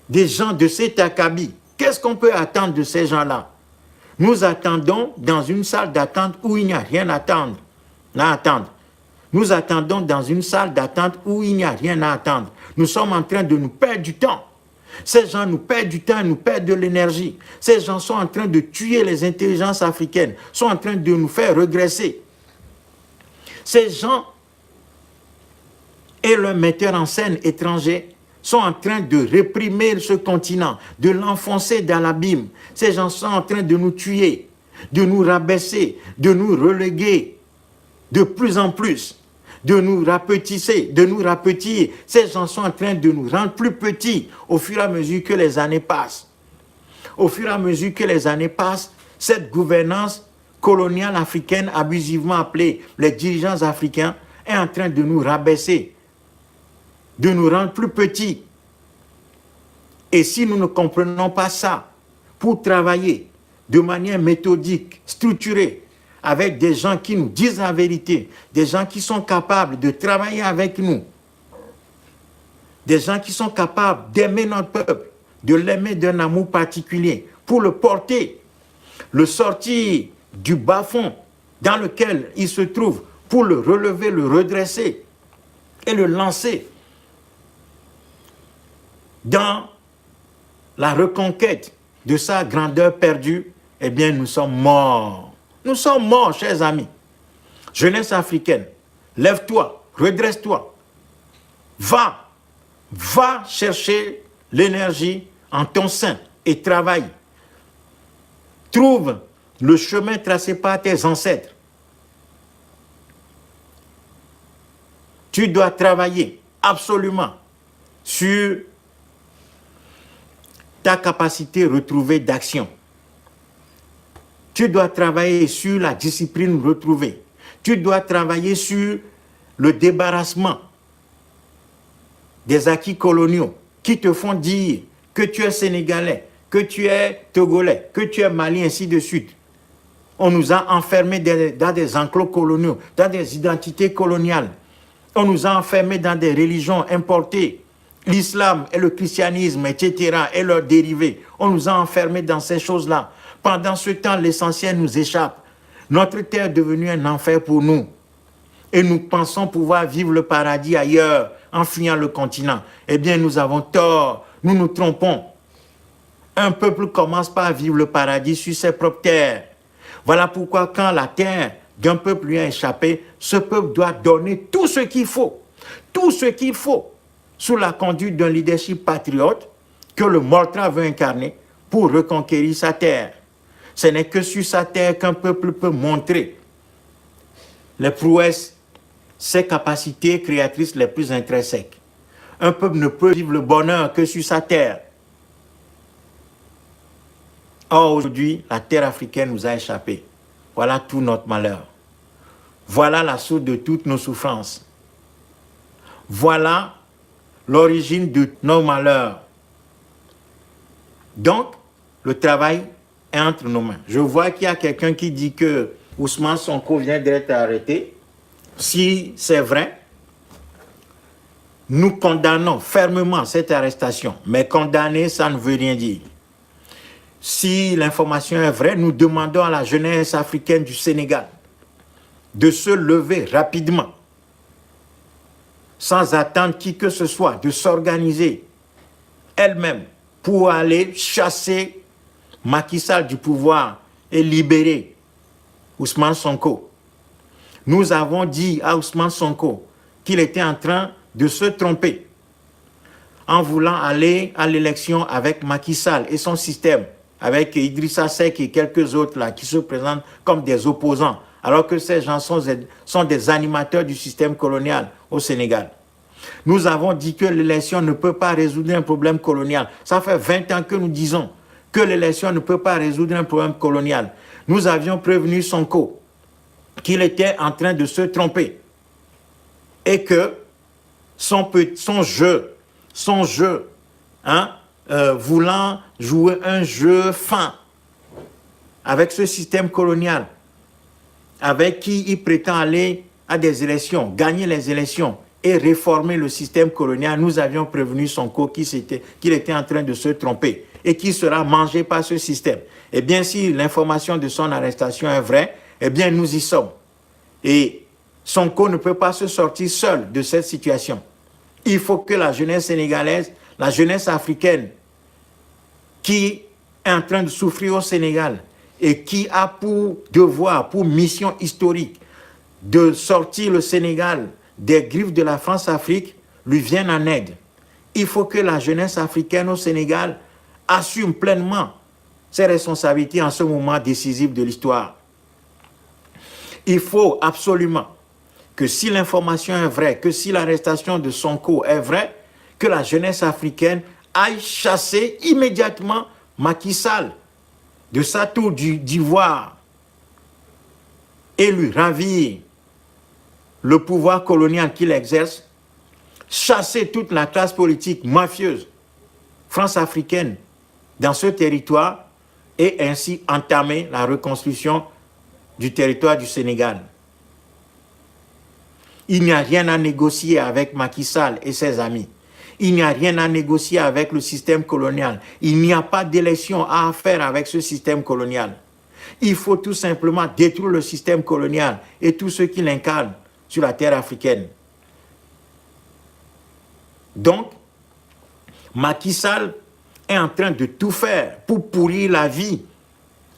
Des gens de cet acabit. Qu'est-ce qu'on peut attendre de ces gens-là? Nous attendons dans une salle d'attente où il n'y a rien à attendre. Nous attendons dans une salle d'attente où il n'y a rien à attendre. Nous sommes en train de nous perdre du temps. Ces gens nous perdent du temps, nous perdent de l'énergie. Ces gens sont en train de tuer les intelligences africaines, sont en train de nous faire regresser. Ces gens et leurs metteurs en scène étrangers sont en train de réprimer ce continent, de l'enfoncer dans l'abîme. Ces gens sont en train de nous tuer, de nous rabaisser, de nous reléguer de plus en plus, de nous rapetisser, de nous rapetir. Ces gens sont en train de nous rendre plus petits au fur et à mesure que les années passent. Au fur et à mesure que les années passent, cette gouvernance coloniale africaine, abusivement appelée les dirigeants africains, est en train de nous rabaisser, de nous rendre plus petits. Et si nous ne comprenons pas ça, pour travailler de manière méthodique, structurée, avec des gens qui nous disent la vérité, des gens qui sont capables de travailler avec nous, des gens qui sont capables d'aimer notre peuple, de l'aimer d'un amour particulier, pour le porter, le sortir du bas-fond dans lequel il se trouve, pour le relever, le redresser et le lancer dans la reconquête de sa grandeur perdue, eh bien, nous sommes morts. Nous sommes morts, chers amis. Jeunesse africaine, lève-toi, redresse-toi. Va chercher l'énergie en ton sein et travaille. Trouve le chemin tracé par tes ancêtres. Tu dois travailler absolument sur ta capacité retrouvée d'action. Tu dois travailler sur la discipline retrouvée. Tu dois travailler sur le débarrassement des acquis coloniaux qui te font dire que tu es sénégalais, que tu es togolais, que tu es malien, ainsi de suite. On nous a enfermés dans des enclos coloniaux, dans des identités coloniales. On nous a enfermés dans des religions importées, l'islam et le christianisme, etc., et leurs dérivés. On nous a enfermés dans ces choses-là. Pendant ce temps, l'essentiel nous échappe. Notre terre est devenue un enfer pour nous. Et nous pensons pouvoir vivre le paradis ailleurs, en fuyant le continent. Eh bien, nous avons tort, nous nous trompons. Un peuple commence par vivre le paradis sur ses propres terres. Voilà pourquoi quand la terre d'un peuple lui a échappé, ce peuple doit donner tout ce qu'il faut, sous la conduite d'un leadership patriote que le Moltra veut incarner pour reconquérir sa terre. Ce n'est que sur sa terre qu'un peuple peut montrer les prouesses, ses capacités créatrices les plus intrinsèques. Un peuple ne peut vivre le bonheur que sur sa terre. Or, aujourd'hui, la terre africaine nous a échappé. Voilà tout notre malheur. Voilà la source de toutes nos souffrances. Voilà l'origine de nos malheurs. Donc, le travail est entre nos mains. Je vois qu'il y a quelqu'un qui dit que Ousmane Sonko vient d'être arrêté. Si c'est vrai, nous condamnons fermement cette arrestation. Mais condamner, ça ne veut rien dire. Si l'information est vraie, nous demandons à la jeunesse africaine du Sénégal de se lever rapidement, sans attendre qui que ce soit, de s'organiser elle-même pour aller chasser Macky Sall du pouvoir et libérer Ousmane Sonko. Nous avons dit à Ousmane Sonko qu'il était en train de se tromper en voulant aller à l'élection avec Macky Sall et son système, avec Idrissa Seck et quelques autres là qui se présentent comme des opposants, alors que ces gens sont des animateurs du système colonial au Sénégal. Nous avons dit que l'élection ne peut pas résoudre un problème colonial. Ça fait 20 ans que nous disons que l'élection ne peut pas résoudre un problème colonial. Nous avions prévenu Sonko qu'il était en train de se tromper et que son jeu, voulant jouer un jeu fin avec ce système colonial, avec qui il prétend aller à des élections, gagner les élections et réformer le système colonial, nous avions prévenu Sonko qu'il était en train de se tromper et qu'il sera mangé par ce système. Eh bien, si l'information de son arrestation est vraie, eh bien, nous y sommes. Et Sonko ne peut pas se sortir seul de cette situation. Il faut que la jeunesse sénégalaise, la jeunesse africaine, qui est en train de souffrir au Sénégal et qui a pour devoir, pour mission historique, de sortir le Sénégal des griffes de la France-Afrique, lui vienne en aide. Il faut que la jeunesse africaine au Sénégal assume pleinement ses responsabilités en ce moment décisif de l'histoire. Il faut absolument que si l'information est vraie, que si l'arrestation de Sonko est vraie, que la jeunesse africaine aille chasser immédiatement Macky Sall de sa tour d'ivoire et lui ravir le pouvoir colonial qu'il exerce, chasser toute la classe politique mafieuse france-africaine dans ce territoire et ainsi entamer la reconstruction du territoire du Sénégal. Il n'y a rien à négocier avec Macky Sall et ses amis. Il n'y a rien à négocier avec le système colonial. Il n'y a pas d'élection à faire avec ce système colonial. Il faut tout simplement détruire le système colonial et tous ceux qui l'incarnent sur la terre africaine. Donc, Macky Sall est en train de tout faire pour pourrir la vie,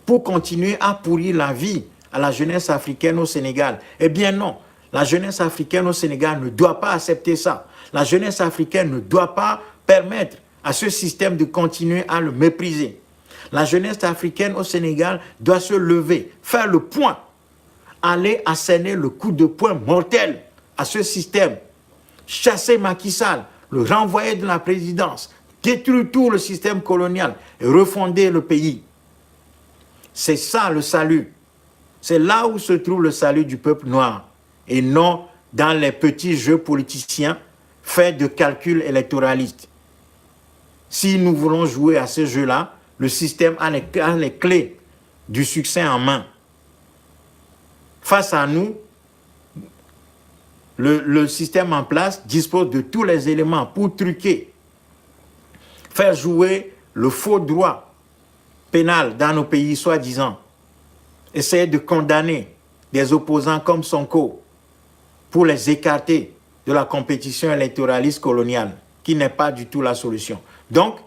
pour continuer à pourrir la vie à la jeunesse africaine au Sénégal. Eh bien non, la jeunesse africaine au Sénégal ne doit pas accepter ça. La jeunesse africaine ne doit pas permettre à ce système de continuer à le mépriser. La jeunesse africaine au Sénégal doit se lever, faire le point, aller asséner le coup de poing mortel à ce système, chasser Macky Sall, le renvoyer de la présidence, détruire tout le système colonial et refonder le pays. C'est ça le salut. C'est là où se trouve le salut du peuple noir et non dans les petits jeux politiciens faits de calculs électoralistes. Si nous voulons jouer à ce jeu-là, le système a les clés du succès en main. Face à nous, le système en place dispose de tous les éléments pour truquer, faire jouer le faux droit pénal dans nos pays soi-disant, essayer de condamner des opposants comme Sonko pour les écarter de la compétition électoraliste coloniale, qui n'est pas du tout la solution. Donc,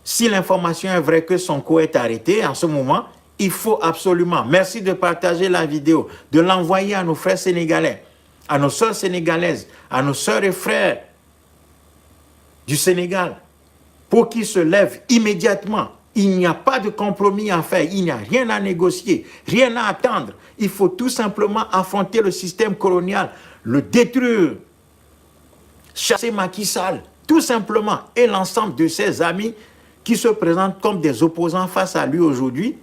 si l'information est vraie que Sonko est arrêté en ce moment, il faut absolument, merci de partager la vidéo, de l'envoyer à nos frères sénégalais, à nos sœurs sénégalaises, à nos sœurs et frères du Sénégal, pour qu'ils se lèvent immédiatement. Il n'y a pas de compromis à faire, il n'y a rien à négocier, rien à attendre. Il faut tout simplement affronter le système colonial, le détruire, chasser Macky Sall, tout simplement, et l'ensemble de ses amis qui se présentent comme des opposants face à lui aujourd'hui,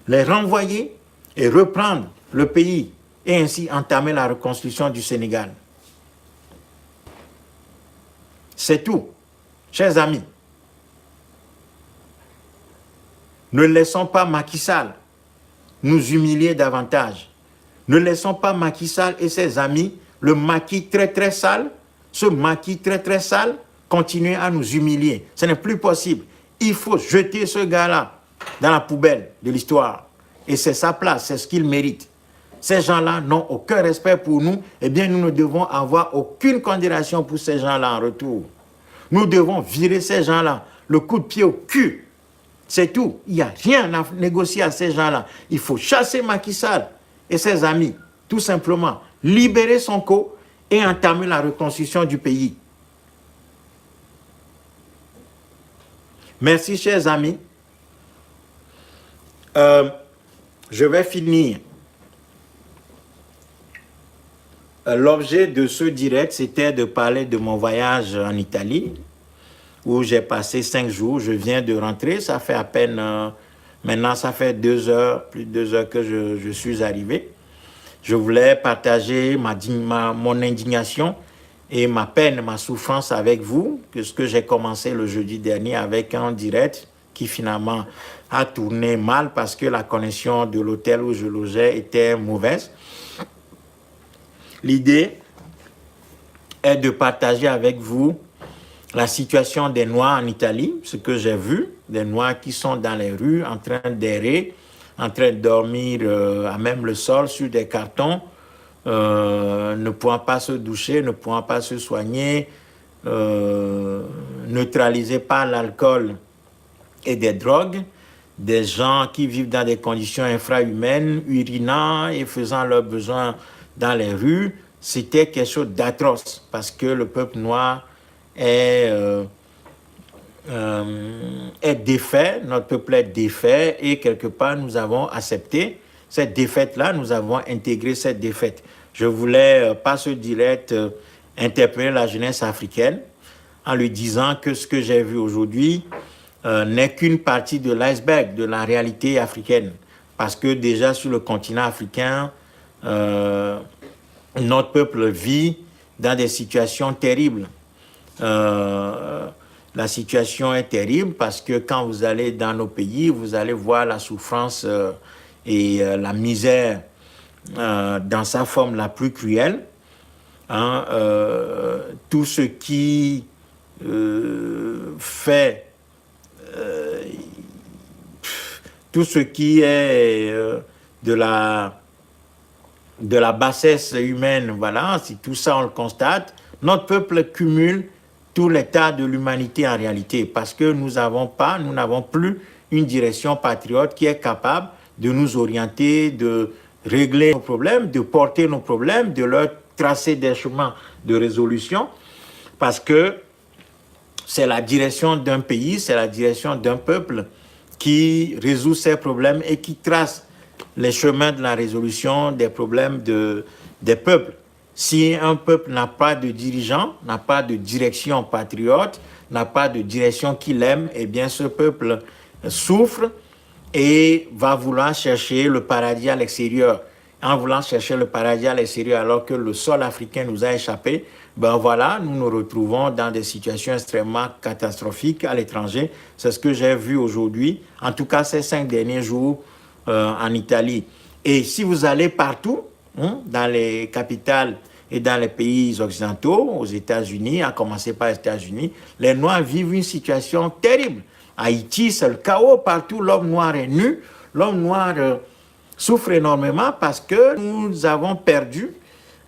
les renvoyer et reprendre le pays et ainsi entamer la reconstruction du Sénégal. C'est tout, chers amis. Ne laissons pas Macky Sall nous humilier davantage. Ne laissons pas Macky Sall et ses amis, le maquis très sale, ce maquis très sale, continuer à nous humilier. Ce n'est plus possible. Il faut jeter ce gars-là dans la poubelle de l'histoire. Et c'est sa place, c'est ce qu'il mérite. Ces gens-là n'ont aucun respect pour nous. Eh bien, nous ne devons avoir aucune considération pour ces gens-là en retour. Nous devons virer ces gens-là, le coup de pied au cul. C'est tout. Il n'y a rien à négocier à ces gens-là. Il faut chasser Macky Sall et ses amis, tout simplement. Libérer Sonko et entamer la reconstruction du pays. Merci, chers amis. Je vais finir. L'objet de ce direct, c'était de parler de mon voyage en Italie, où j'ai passé 5 jours. Je viens de rentrer, ça fait à peine, maintenant ça fait 2 heures, plus de 2 heures que je suis arrivé. Je voulais partager mon indignation et ma peine, ma souffrance avec vous, que j'ai commencé le jeudi dernier avec un direct qui finalement a tourné mal parce que la connexion de l'hôtel où je logeais était mauvaise. L'idée est de partager avec vous la situation des Noirs en Italie, ce que j'ai vu, des Noirs qui sont dans les rues en train d'errer, en train de dormir à même le sol sur des cartons, ne pouvant pas se doucher, ne pouvant pas se soigner, neutralisés par l'alcool et des drogues, des gens qui vivent dans des conditions infrahumaines, urinant et faisant leurs besoins dans les rues. C'était quelque chose d'atroce parce que le peuple noir est défait, notre peuple est défait et quelque part nous avons accepté cette défaite-là, nous avons intégré cette défaite. Je voulais, par ce direct, interpeller la jeunesse africaine en lui disant que ce que j'ai vu aujourd'hui n'est qu'une partie de l'iceberg, de la réalité africaine. Parce que déjà sur le continent africain, notre peuple vit dans des situations terribles. La situation est terrible parce que quand vous allez dans nos pays, vous allez voir la souffrance et la misère dans sa forme la plus cruelle. Hein, tout ce qui fait tout ce qui est de la bassesse humaine, voilà, si tout ça on le constate, notre peuple cumule tout l'état de l'humanité en réalité, parce que nous n'avons plus une direction patriote qui est capable de nous orienter, de régler nos problèmes, de porter nos problèmes, de leur tracer des chemins de résolution, parce que c'est la direction d'un pays, c'est la direction d'un peuple qui résout ses problèmes et qui trace les chemins de la résolution des problèmes des peuples. Si un peuple n'a pas de dirigeant, n'a pas de direction patriote, n'a pas de direction qu'il aime, eh bien ce peuple souffre et va vouloir chercher le paradis à l'extérieur. En voulant chercher le paradis à l'extérieur alors que le sol africain nous a échappé, ben voilà, nous nous retrouvons dans des situations extrêmement catastrophiques à l'étranger. C'est ce que j'ai vu aujourd'hui, en tout cas ces 5 derniers jours en Italie. Et si vous allez partout, dans les capitales et dans les pays occidentaux, aux États-Unis, à commencer par les États-Unis, les Noirs vivent une situation terrible. Haïti, c'est le chaos partout, l'homme noir est nu, l'homme noir souffre énormément parce que nous avons perdu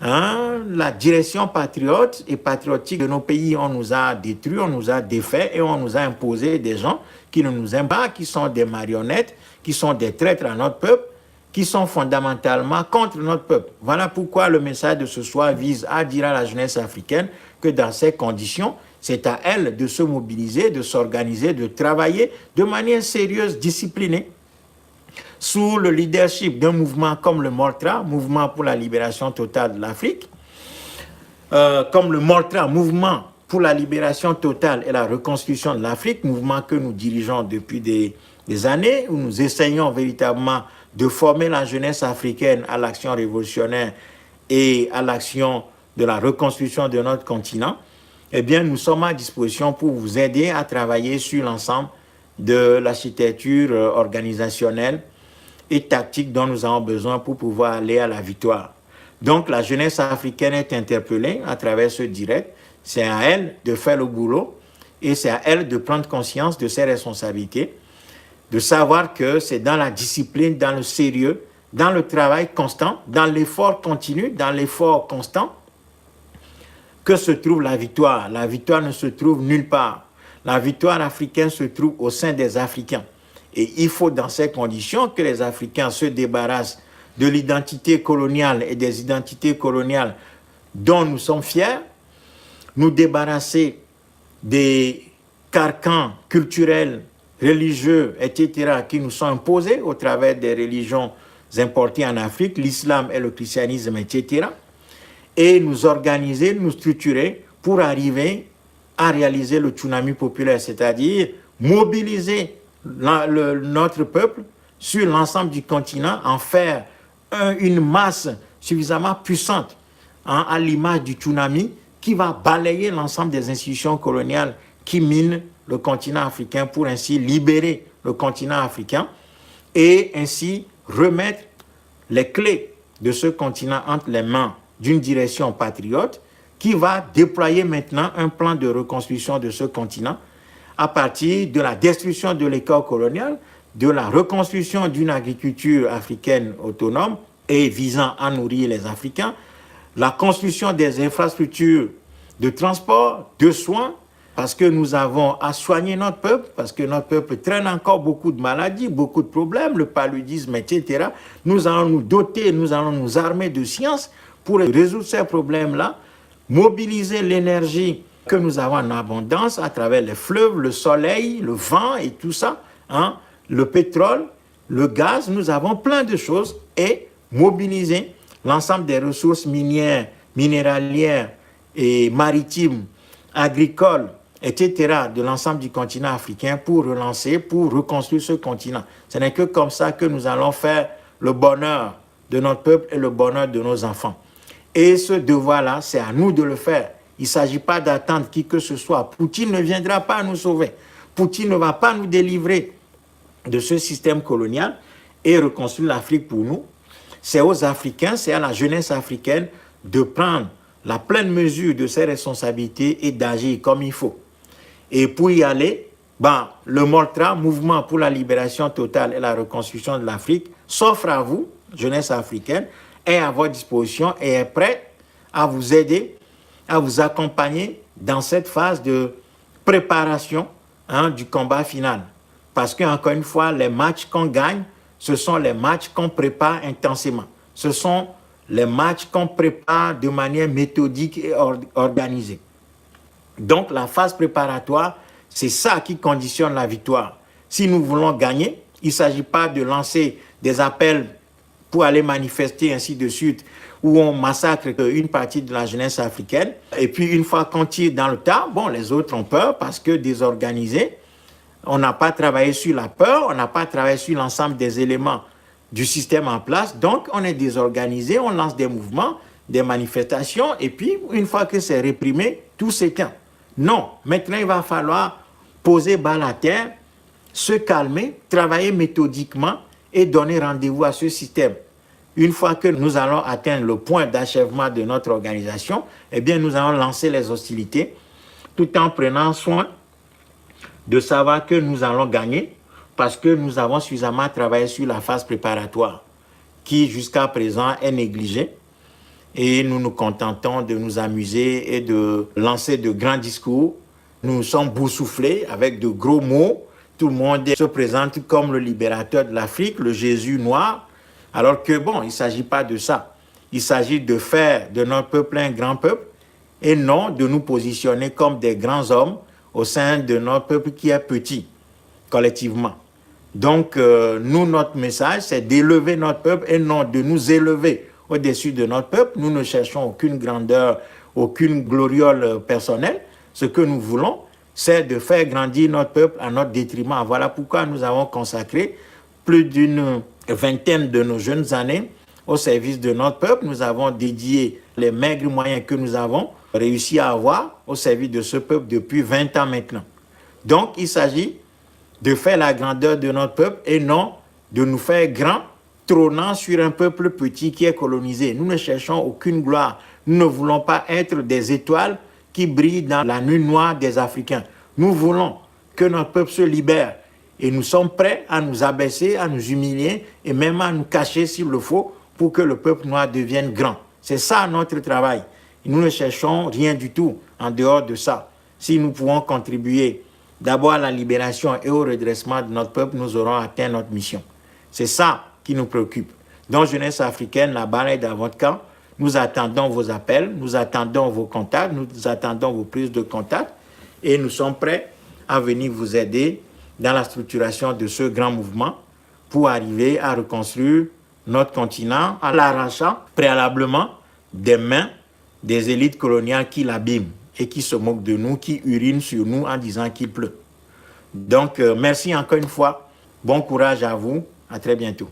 la direction patriote et patriotique de nos pays. On nous a détruits, on nous a défaits et on nous a imposé des gens qui ne nous aiment pas, qui sont des marionnettes, qui sont des traîtres à notre peuple, qui sont fondamentalement contre notre peuple. Voilà pourquoi le message de ce soir vise à dire à la jeunesse africaine que dans ces conditions, c'est à elle de se mobiliser, de s'organiser, de travailler de manière sérieuse, disciplinée, sous le leadership d'un mouvement comme le MOLTRA, Mouvement pour la libération totale de l'Afrique, comme le MOLTRA, Mouvement pour la libération totale et la reconstruction de l'Afrique, mouvement que nous dirigeons depuis des années, où nous essayons véritablement de former la jeunesse africaine à l'action révolutionnaire et à l'action de la reconstruction de notre continent. Eh bien, nous sommes à disposition pour vous aider à travailler sur l'ensemble de l'architecture organisationnelle et tactique dont nous avons besoin pour pouvoir aller à la victoire. Donc, la jeunesse africaine est interpellée à travers ce direct. C'est à elle de faire le boulot et c'est à elle de prendre conscience de ses responsabilités, de savoir que c'est dans la discipline, dans le sérieux, dans le travail constant, dans l'effort continu, dans l'effort constant, que se trouve la victoire. La victoire ne se trouve nulle part. La victoire africaine se trouve au sein des Africains. Et il faut dans ces conditions que les Africains se débarrassent de l'identité coloniale et des identités coloniales dont nous sommes fiers, nous débarrasser des carcans culturels, religieux, etc., qui nous sont imposés au travers des religions importées en Afrique, l'islam et le christianisme, etc., et nous organiser, nous structurer pour arriver à réaliser le tsunami populaire, c'est-à-dire mobiliser notre peuple sur l'ensemble du continent, en faire une masse suffisamment puissante à l'image du tsunami qui va balayer l'ensemble des institutions coloniales qui minent le continent africain pour ainsi libérer le continent africain et ainsi remettre les clés de ce continent entre les mains d'une direction patriote qui va déployer maintenant un plan de reconstruction de ce continent à partir de la destruction de l'école coloniale, de la reconstruction d'une agriculture africaine autonome et visant à nourrir les Africains, la construction des infrastructures de transport, de soins, parce que nous avons à soigner notre peuple, parce que notre peuple traîne encore beaucoup de maladies, beaucoup de problèmes, le paludisme, etc. Nous allons nous doter, nous allons nous armer de science pour résoudre ces problèmes-là, mobiliser l'énergie que nous avons en abondance à travers les fleuves, le soleil, le vent et tout ça, le pétrole, le gaz, nous avons plein de choses et mobiliser l'ensemble des ressources minières, minéralières et maritimes, agricoles, etc., de l'ensemble du continent africain pour relancer, pour reconstruire ce continent. Ce n'est que comme ça que nous allons faire le bonheur de notre peuple et le bonheur de nos enfants. Et ce devoir-là, c'est à nous de le faire. Il ne s'agit pas d'attendre qui que ce soit. Poutine ne viendra pas nous sauver. Poutine ne va pas nous délivrer de ce système colonial et reconstruire l'Afrique pour nous. C'est aux Africains, c'est à la jeunesse africaine de prendre la pleine mesure de ses responsabilités et d'agir comme il faut. Et pour y aller, le MOLTRA, Mouvement pour la libération totale et la reconstruction de l'Afrique, s'offre à vous, jeunesse africaine, est à votre disposition et est prêt à vous aider, à vous accompagner dans cette phase de préparation du combat final. Parce qu'encore une fois, les matchs qu'on gagne, ce sont les matchs qu'on prépare intensément. Ce sont les matchs qu'on prépare de manière méthodique et organisée. Donc, la phase préparatoire, c'est ça qui conditionne la victoire. Si nous voulons gagner, il ne s'agit pas de lancer des appels pour aller manifester, ainsi de suite, où on massacre une partie de la jeunesse africaine. Et puis, une fois qu'on tire dans le tas, bon, les autres ont peur parce que désorganisés, on n'a pas travaillé sur la peur, on n'a pas travaillé sur l'ensemble des éléments du système en place. Donc, on est désorganisé, on lance des mouvements, des manifestations, et puis, une fois que c'est réprimé, tout s'éteint. Non, maintenant, il va falloir poser balle à terre, se calmer, travailler méthodiquement et donner rendez-vous à ce système. Une fois que nous allons atteindre le point d'achèvement de notre organisation, eh bien, nous allons lancer les hostilités tout en prenant soin de savoir que nous allons gagner parce que nous avons suffisamment travaillé sur la phase préparatoire qui, jusqu'à présent, est négligée. Et nous nous contentons de nous amuser et de lancer de grands discours. Nous sommes boursouflés avec de gros mots. Tout le monde se présente comme le libérateur de l'Afrique, le Jésus noir. Alors que, bon, il ne s'agit pas de ça. Il s'agit de faire de notre peuple un grand peuple et non de nous positionner comme des grands hommes au sein de notre peuple qui est petit, collectivement. Donc, nous, notre message, c'est d'élever notre peuple et non de nous élever au-dessus de notre peuple. Nous ne cherchons aucune grandeur, aucune gloriole personnelle. Ce que nous voulons, c'est de faire grandir notre peuple à notre détriment. Voilà pourquoi nous avons consacré plus d'une vingtaine de nos jeunes années au service de notre peuple. Nous avons dédié les maigres moyens que nous avons réussi à avoir au service de ce peuple depuis 20 ans maintenant. Donc, il s'agit de faire la grandeur de notre peuple et non de nous faire grands, trônant sur un peuple petit qui est colonisé. Nous ne cherchons aucune gloire. Nous ne voulons pas être des étoiles qui brillent dans la nuit noire des Africains. Nous voulons que notre peuple se libère et nous sommes prêts à nous abaisser, à nous humilier et même à nous cacher s'il le faut pour que le peuple noir devienne grand. C'est ça notre travail. Nous ne cherchons rien du tout en dehors de ça. Si nous pouvons contribuer d'abord à la libération et au redressement de notre peuple, nous aurons atteint notre mission. C'est ça qui nous préoccupe. Donc, jeunesse africaine, la balle est dans votre camp. Nous attendons vos appels, nous attendons vos contacts, nous attendons vos prises de contact et nous sommes prêts à venir vous aider dans la structuration de ce grand mouvement pour arriver à reconstruire notre continent en l'arrachant préalablement des mains des élites coloniales qui l'abîment et qui se moquent de nous, qui urinent sur nous en disant qu'il pleut. Donc, merci encore une fois. Bon courage à vous. À très bientôt.